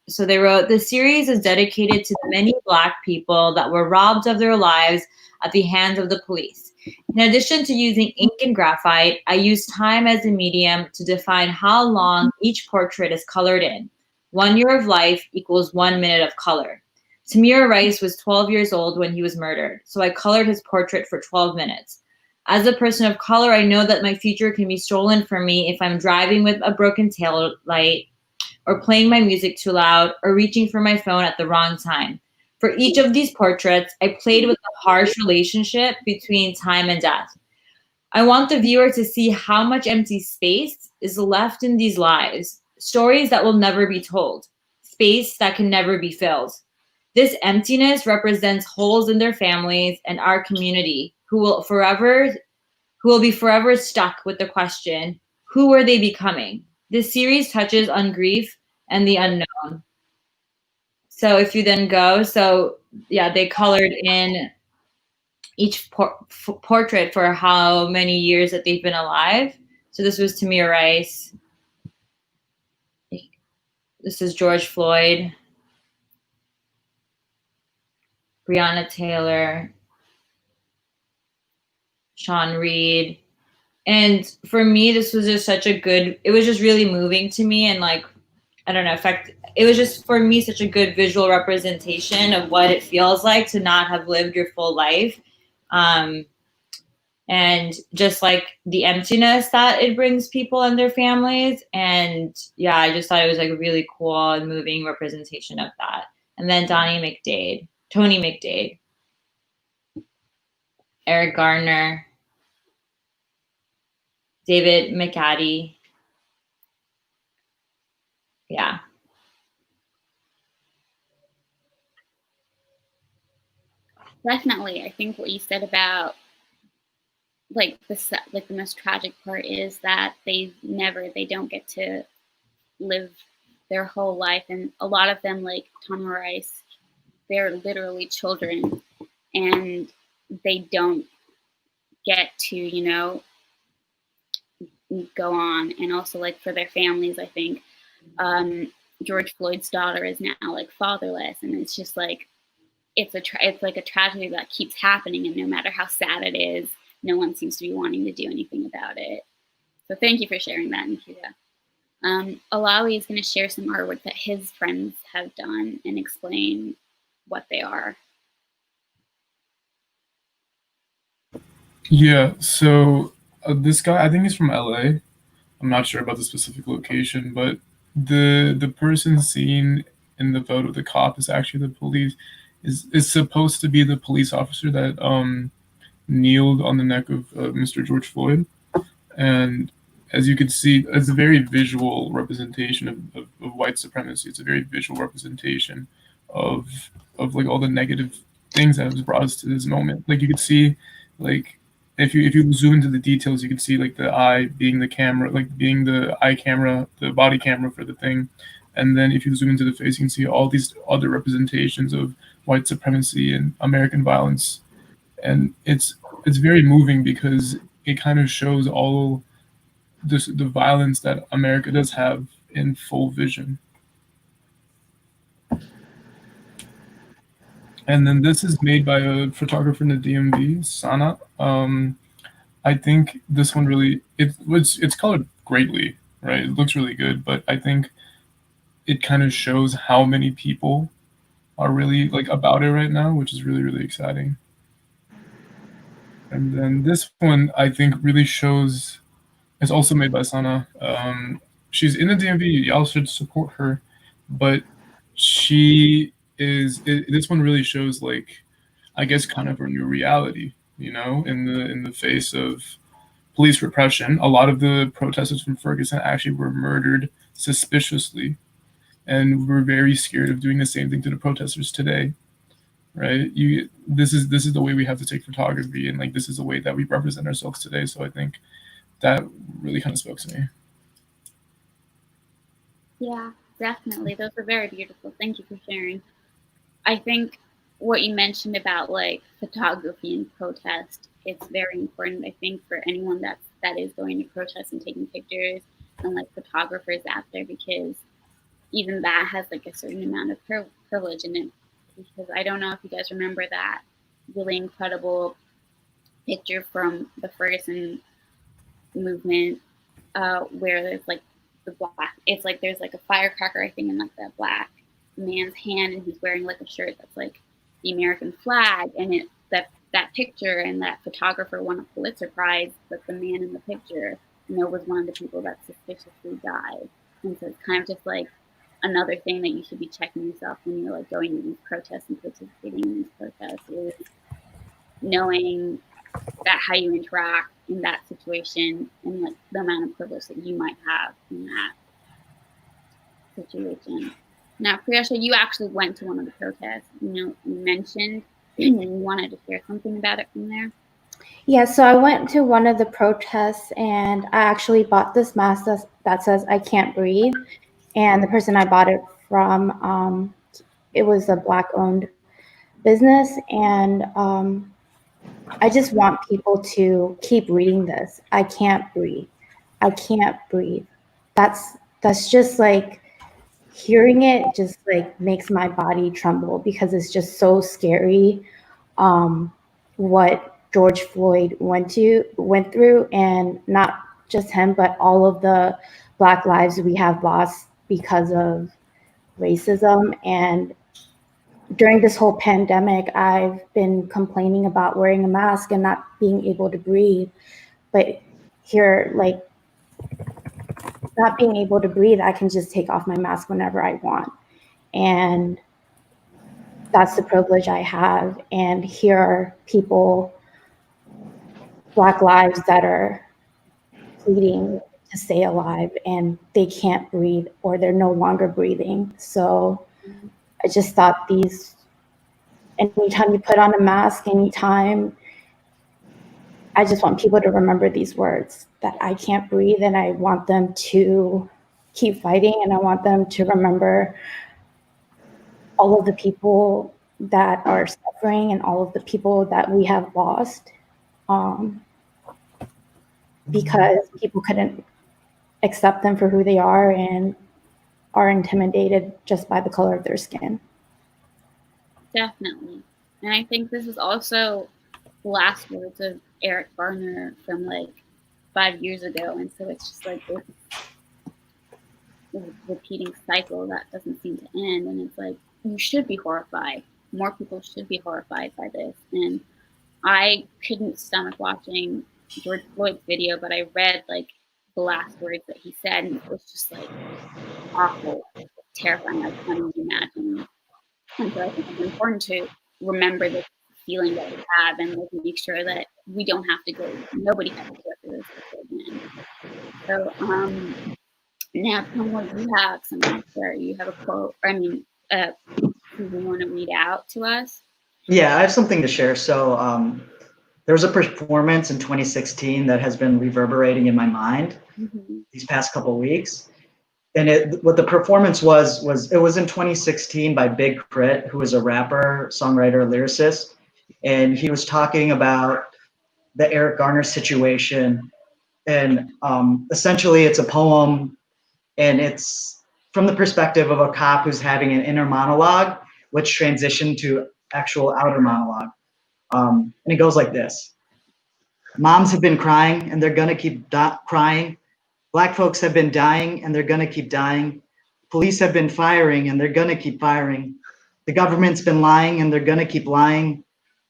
Speaker 5: So they wrote, "The series is dedicated to the many Black people that were robbed of their lives at the hands of the police. In addition to using ink and graphite, I use time as a medium to define how long each portrait is colored in. 1 year of life equals 1 minute of color. Tamir Rice was 12 years old when he was murdered, so I colored his portrait for 12 minutes. As a person of color, I know that my future can be stolen from me if I'm driving with a broken tail light, or playing my music too loud, or reaching for my phone at the wrong time. For each of these portraits, I played with the harsh relationship between time and death. I want the viewer to see how much empty space is left in these lives. Stories that will never be told, space that can never be filled. This emptiness represents holes in their families and our community who will be forever stuck with the question, who were they becoming? This series touches on grief and the unknown." So if you then go, so yeah, they colored in each portrait for how many years that they've been alive. So this was Tamir Rice. This is George Floyd, Breonna Taylor, Sean Reed. And for me, this was just it was just really moving to me. And like, I don't know, it was just for me such a good visual representation of what it feels like to not have lived your full life. And just like the emptiness that it brings people and their families. And yeah, I just thought it was like a really cool and moving representation of that. And then Tony McDade, Eric Garner, David McAdie. Yeah.
Speaker 4: Definitely. I think what you said about like the most tragic part is that they don't get to live their whole life. And a lot of them, like Tamir Rice, they're literally children, and they don't get to, you know, go on. And also like for their families, I think George Floyd's daughter is now like fatherless, and it's just like it's like a tragedy that keeps happening, and no matter how sad it is, no one seems to be wanting to do anything about it. So thank you for sharing that, Nikita. Alawi is going to share some artwork that his friends have done and explain what they are.
Speaker 7: Yeah, so this guy, I think he's from LA. I'm not sure about the specific location, but the person seen in the photo, the cop, is actually the police. Is supposed to be the police officer that kneeled on the neck of Mr. George Floyd. And as you can see, it's a very visual representation of white supremacy. It's a very visual representation of like all the negative things that has brought us to this moment. Like you could see, like if you zoom into the details, you can see like the eye being the camera, like being the eye camera, the body camera for the thing. And then if you zoom into the face, you can see all these other representations of white supremacy and American violence. And it's very moving because it kind of shows all the violence that America does have in full vision. And then this is made by a photographer in the DMV, Sana. I think this one really it's colored greatly, right? It looks really good, but I think it kind of shows how many people are really like about it right now, which is really, really exciting. And then this one I think really shows it's also made by Sana. She's in the DMV. Y'all should support her, but this one really shows like I guess kind of a new reality, you know, in the face of police repression. A lot of the protesters from Ferguson actually were murdered suspiciously, and we're very scared of doing the same thing to the protesters today, right? This is the way we have to take photography, and like this is the way that we represent ourselves today. So I think that really kind of spoke to me.
Speaker 4: Yeah, definitely. Those were very beautiful. Thank you for sharing. I think what you mentioned about like photography and protest, it's very important, I think, for anyone that is going to protest and taking pictures and like photographers out there, because even that has like a certain amount of privilege in it. Because I don't know if you guys remember that really incredible picture from the Ferguson movement, where there's like the black, it's like there's like a firecracker, I think, in like that black man's hand, and he's wearing like a shirt that's like the American flag, and that picture and that photographer won a Pulitzer Prize, but the man in the picture, was one of the people that suspiciously died. And so it's kind of just like another thing that you should be checking yourself when you're like going to these protests and participating in these protests, is knowing that how you interact in that situation and like the amount of privilege that you might have in that situation. Now, Priyasha, you actually went to one of the protests. You mentioned you wanted to share something about it from there.
Speaker 6: Yeah, so I went to one of the protests and I actually bought this mask that says "I can't breathe," and the person I bought it from, it was a Black-owned business, and I just want people to keep reading this. I can't breathe. I can't breathe. That's just like, hearing it just like makes my body tremble, because it's just so scary, what George Floyd went through, and not just him, but all of the Black lives we have lost because of racism. And during this whole pandemic, I've been complaining about wearing a mask and not being able to breathe. But here, like, not being able to breathe, I can just take off my mask whenever I want. And that's the privilege I have. And here are people, Black lives, that are pleading to stay alive, and they can't breathe, or they're no longer breathing. So I just thought anytime you put on a mask, anytime, I just want people to remember these words, that I can't breathe, and I want them to keep fighting, and I want them to remember all of the people that are suffering and all of the people that we have lost, because people couldn't accept them for who they are and are intimidated just by the color of their skin.
Speaker 4: Definitely. And I think this is also the last words of Eric Garner from like 5 years ago. And so it's just like this repeating cycle that doesn't seem to end. And it's like, you should be horrified. More people should be horrified by this. And I couldn't stomach watching George Floyd's video, but I read like the last words that he said, and it was just like awful, terrifying. I can't even imagine. And so I think it's important to remember the feeling that we have, and like make sure that we don't have to go, nobody has to go through this again. So now, Pamela, you have something to share. You have a quote, you want to read out to us?
Speaker 8: Yeah, I have something to share. So there was a performance in 2016 that has been reverberating in my mind these past couple of weeks. And what the performance was it was in 2016 by Big Crit, who is a rapper, songwriter, lyricist, and he was talking about the Eric Garner situation. And essentially, it's a poem, and it's from the perspective of a cop who's having an inner monologue, which transitioned to actual outer monologue. And it goes like this: Moms have been crying, and they're gonna keep crying. Black folks have been dying, and they're gonna keep dying. Police have been firing, and they're gonna keep firing. The government's been lying, and they're gonna keep lying.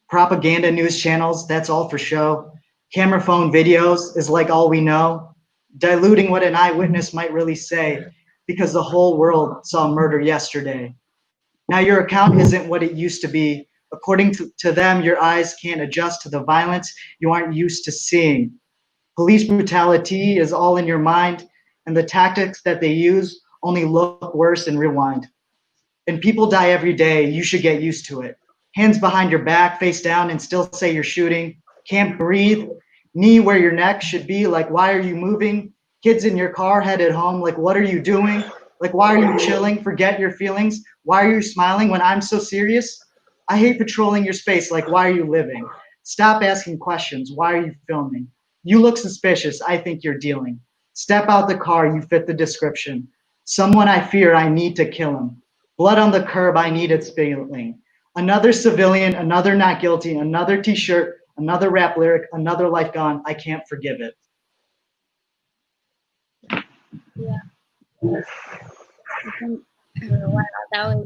Speaker 8: Propaganda news channels, that's all for show. Camera phone videos is like all we know, diluting what an eyewitness might really say, because the whole world saw murder yesterday. Now your account isn't what it used to be. According to them, your eyes can't adjust to the violence you aren't used to seeing. Police brutality is all in your mind, and the tactics that they use only look worse and rewind. And people die every day. You should get used to it. Hands behind your back, face down, and still say you're shooting. Can't breathe. Knee where your neck should be. Like, why are you moving? Kids in your car headed home. Like, what are you doing? Like, why are you chilling? Forget your feelings. Why are you smiling when I'm so serious? I hate patrolling your space. Like, why are you living? Stop asking questions. Why are you filming? You look suspicious. I think you're dealing. Step out the car. You fit the description. Someone I fear. I need to kill him. Blood on the curb. I need it spilling. Another civilian, another not guilty, another t-shirt, another rap lyric, another life gone. I can't forgive it.
Speaker 4: Yeah.
Speaker 8: And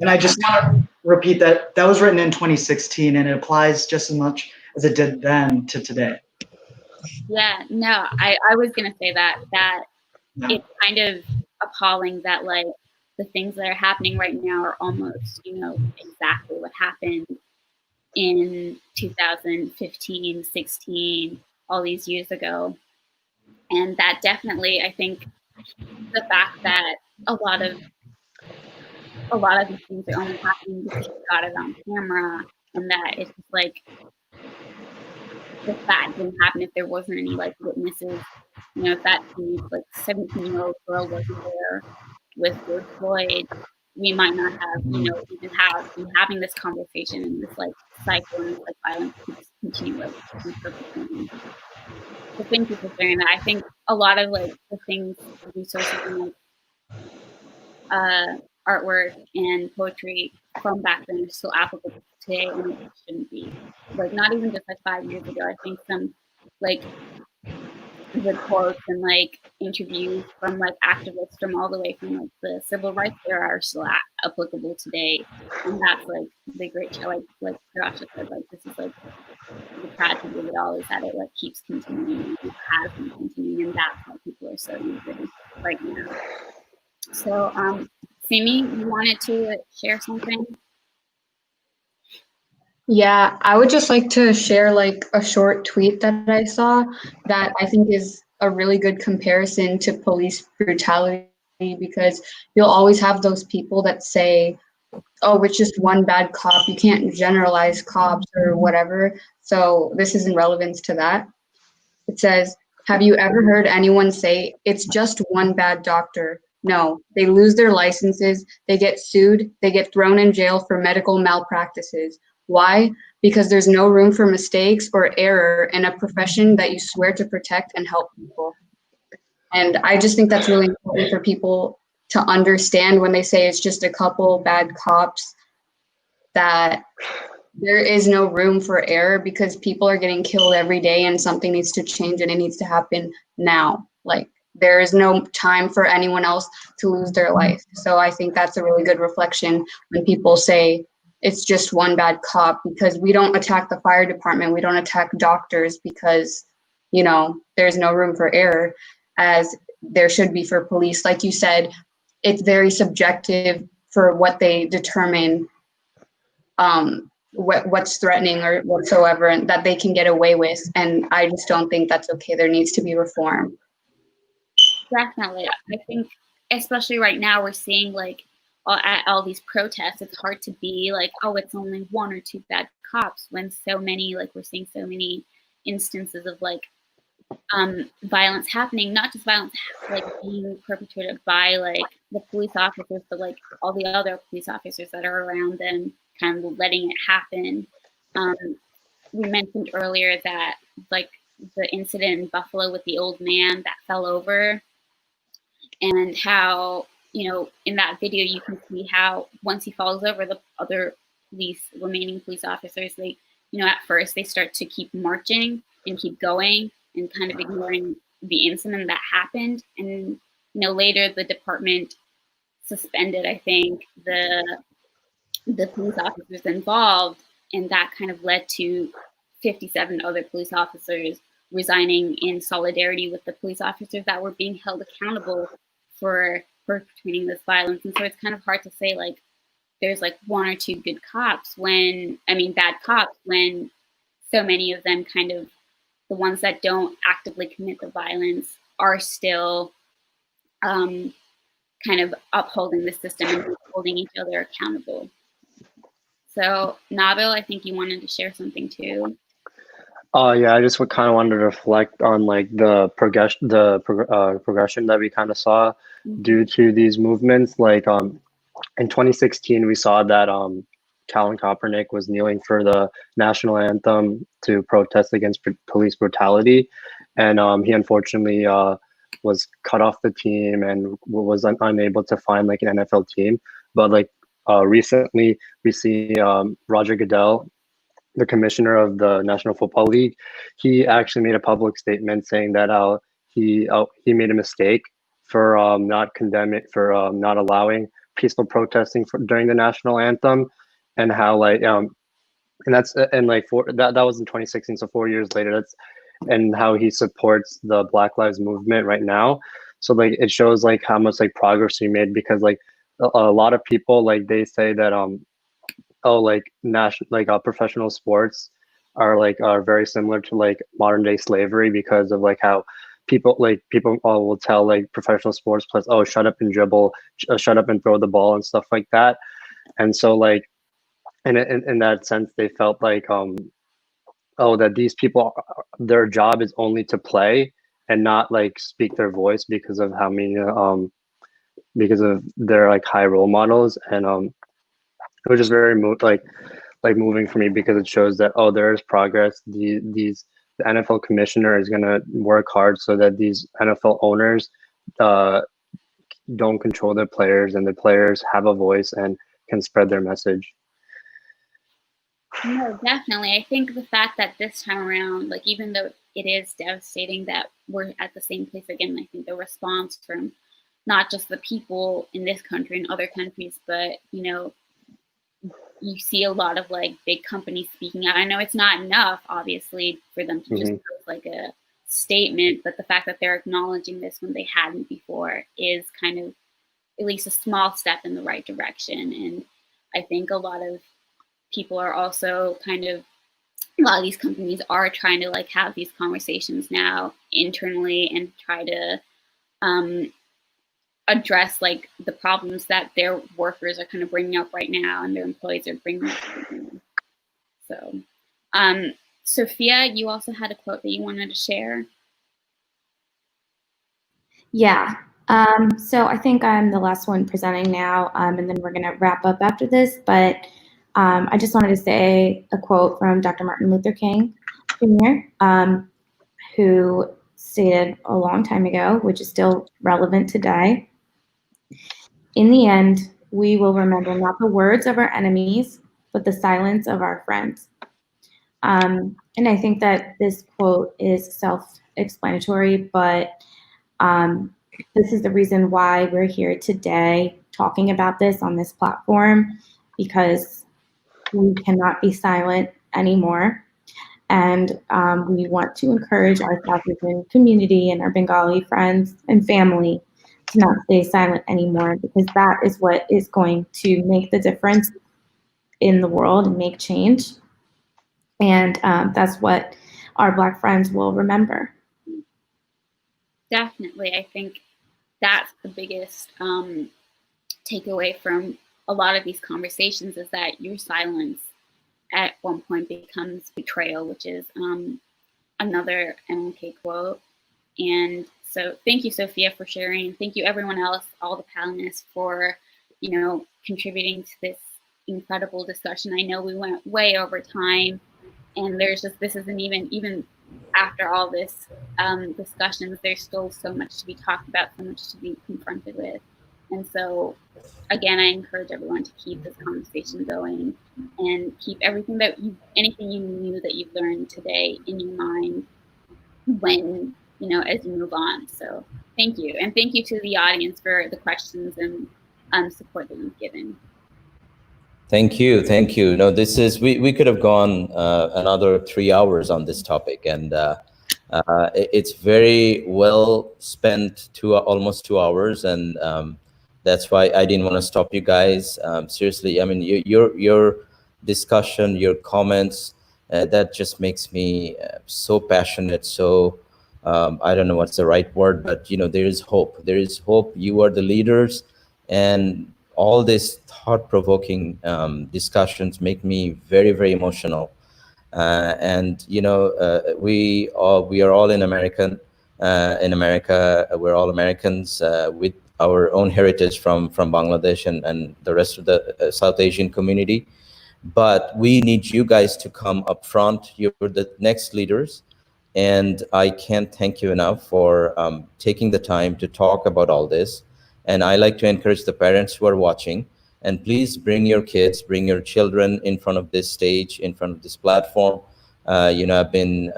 Speaker 8: I just want to repeat that that was written in 2016, and it applies just as much as it did then to today.
Speaker 4: Yeah, no, I was gonna say that it's kind of appalling that like the things that are happening right now are almost, exactly what happened in 2015, 16, all these years ago. And that definitely, I think the fact that a lot of these things are only happening because you got it on camera, and that it's just like if that didn't happen, if there wasn't any like witnesses, if that like 17-year-old girl wasn't there with George Floyd, we might not have, even been having this conversation, and this like cycle and this like violence keeps continuing. So thank you for sharing that. I think a lot of like the things, the resources and like artwork and poetry from back then are still applicable today, and it shouldn't be. Like not even just like 5 years ago. I think some like the quotes and like interviews from like activists from all the way from like the civil rights era are still applicable today, and that's like the great show. Like Josh said, like this is like the tragedy of it all is that it like keeps continuing and has been continuing, and that's why people are so angry right now. So, Simi, you wanted to share something?
Speaker 9: Yeah, I would just like to share like a short tweet that I saw that I think is a really good comparison to police brutality, because you'll always have those people that say, oh, it's just one bad cop. You can't generalize cops or whatever. So this is in relevance to that. It says, have you ever heard anyone say it's just one bad doctor? No, they lose their licenses, they get sued, they get thrown in jail for medical malpractices. Why? Because there's no room for mistakes or error in a profession that you swear to protect and help people. And I just think that's really important for people to understand when they say it's just a couple bad cops, that there is no room for error, because people are getting killed every day and something needs to change, and it needs to happen now. Like there is no time for anyone else to lose their life. So I think that's a really good reflection when people say it's just one bad cop, because we don't attack the fire department, we don't attack doctors because, there's no room for error, as there should be for police. Like you said, it's very subjective for what they determine what's threatening or whatsoever, and that they can get away with. And I just don't think that's okay. There needs to be reform.
Speaker 4: Definitely. I think especially right now we're seeing like at all these protests, it's hard to be like, oh, it's only one or two bad cops when so many, like we're seeing so many instances of like violence happening, not just violence like being perpetrated by like the police officers, but like all the other police officers that are around them kind of letting it happen. We mentioned earlier that like the incident in Buffalo with the old man that fell over, and how, you know, in that video you can see how once he falls over, the other remaining police officers, they, you know, at first they start to keep marching and keep going and kind of ignoring the incident that happened. And, you know, later the department suspended, I think, the police officers involved, and that kind of led to 57 other police officers resigning in solidarity with the police officers that were being held accountable for perpetrating this violence. And so it's kind of hard to say like there's like one or two good cops when, I mean, bad cops, when so many of them kind of, the ones that don't actively commit the violence are still kind of upholding the system and holding each other accountable. So Nabil, I think you wanted to share something too.
Speaker 10: Yeah, I just kind of wanted to reflect on like the progression that we kind of saw due to these movements. Like in 2016, we saw that Colin Kaepernick was kneeling for the national anthem to protest against police brutality, and he unfortunately was cut off the team and was unable to find like an NFL team. But like recently, we see Roger Goodell, the commissioner of the National Football League. He actually made a public statement saying that he made a mistake for not allowing peaceful protesting during the national anthem, and how like and that's and like that was in 2016, so 4 years later, and how he supports the Black Lives Movement right now. So like it shows like how much like progress we made, because like a lot of people, like they say that professional sports are very similar to like modern day slavery, because of like how people will tell like professional sports players, oh, shut up and dribble, shut up and throw the ball and stuff like that. And so like in that sense, they felt like that these people, their job is only to play and not like speak their voice, because of how many because of their like high role models. And it was just very moving for me, because it shows that there is progress. The NFL commissioner is going to work hard so that these NFL owners don't control their players, and the players have a voice and can spread their message.
Speaker 4: No, definitely. I think the fact that this time around, like even though it is devastating that we're at the same place again, I think the response from not just the people in this country and other countries, but you know, you see a lot of like big companies speaking out. I know it's not enough, obviously, for them to just post like a statement, but the fact that they're acknowledging this when they hadn't before is kind of at least a small step in the right direction. And I think a lot of people are also a lot of these companies are trying to like have these conversations now internally and try to address like the problems that their workers are kind of bringing up right now and their employees are bringing up right now. So, Sophia, you also had a quote that you wanted to share.
Speaker 6: Yeah. So I think I'm the last one presenting now, and then we're going to wrap up after this. But I just wanted to say a quote from Dr. Martin Luther King Jr., who stated a long time ago, which is still relevant today. In the end, we will remember not the words of our enemies, but the silence of our friends. And I think that this quote is self-explanatory, but this is the reason why we're here today talking about this on this platform, because we cannot be silent anymore. And we want to encourage our South Asian community and our Bengali friends and family to not stay silent anymore, because that is what is going to make the difference in the world and make change. And that's what our Black friends will remember.
Speaker 4: Definitely. I think that's the biggest takeaway from a lot of these conversations, is that your silence at one point becomes betrayal, which is another MLK quote. And so thank you, Sophia, for sharing. Thank you, everyone else, all the panelists for, contributing to this incredible discussion. I know we went way over time, and this isn't even after all this discussions, there's still so much to be talked about, so much to be confronted with. And so, again, I encourage everyone to keep this conversation going and keep anything you knew that you've learned today in your mind when, as you move on. So thank you. And thank you to the audience for the questions and support that you've given.
Speaker 3: Thank you. Thank you. No, we could have gone another 3 hours on this topic, and it's very well spent, almost 2 hours, and that's why I didn't want to stop you guys. Seriously, I mean, your discussion, your comments, that just makes me so passionate. So I don't know what's the right word, but there is hope. There is hope. You are the leaders, and all these thought-provoking discussions make me very, very emotional. And we are all in America. We're all Americans with our own heritage from Bangladesh and the rest of the South Asian community. But we need you guys to come up front. You're the next leaders. And I can't thank you enough for taking the time to talk about all this. And I like to encourage the parents who are watching, and please bring your kids, bring your children in front of this stage, in front of this platform. I've been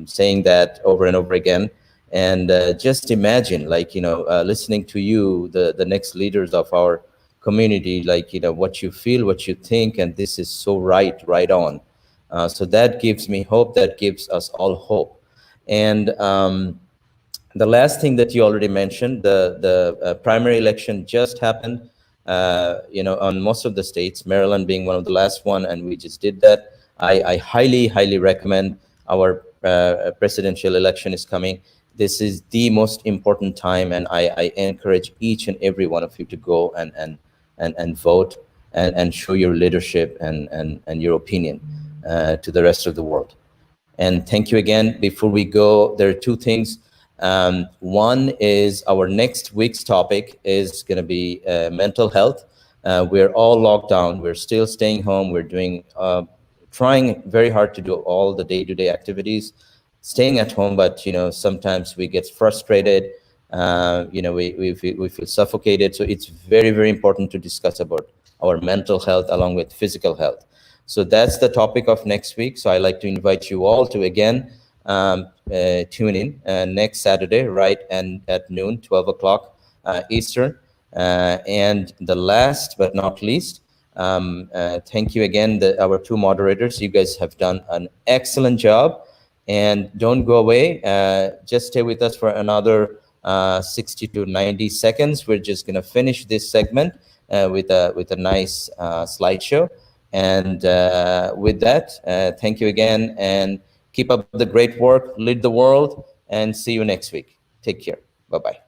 Speaker 3: saying that over and over again. And just imagine, listening to you, the next leaders of our community, what you feel, what you think, and this is so right on. So that gives me hope, that gives us all hope. And the last thing that you already mentioned, the primary election just happened, on most of the states, Maryland being one of the last one, and we just did that. I highly recommend. Our presidential election is coming. This is the most important time, and I encourage each and every one of you to go and vote and show your leadership and your opinion to the rest of the world. And thank you again. Before we go, there are two things. One is our next week's topic is going to be mental health. We're all locked down. We're still staying home. We're doing, trying very hard to do all the day-to-day activities, staying at home, but sometimes we get frustrated. We feel suffocated. So it's very, very important to discuss about our mental health along with physical health. So that's the topic of next week. So I'd like to invite you all to again tune in next Saturday, right, and at noon, 12 o'clock Eastern. And the last but not least, thank you again, our two moderators. You guys have done an excellent job. And don't go away. Just stay with us for another 60 to 90 seconds. We're just going to finish this segment with a nice slideshow. And with that, thank you again, and keep up the great work, lead the world, and see you next week. Take care. Bye-bye.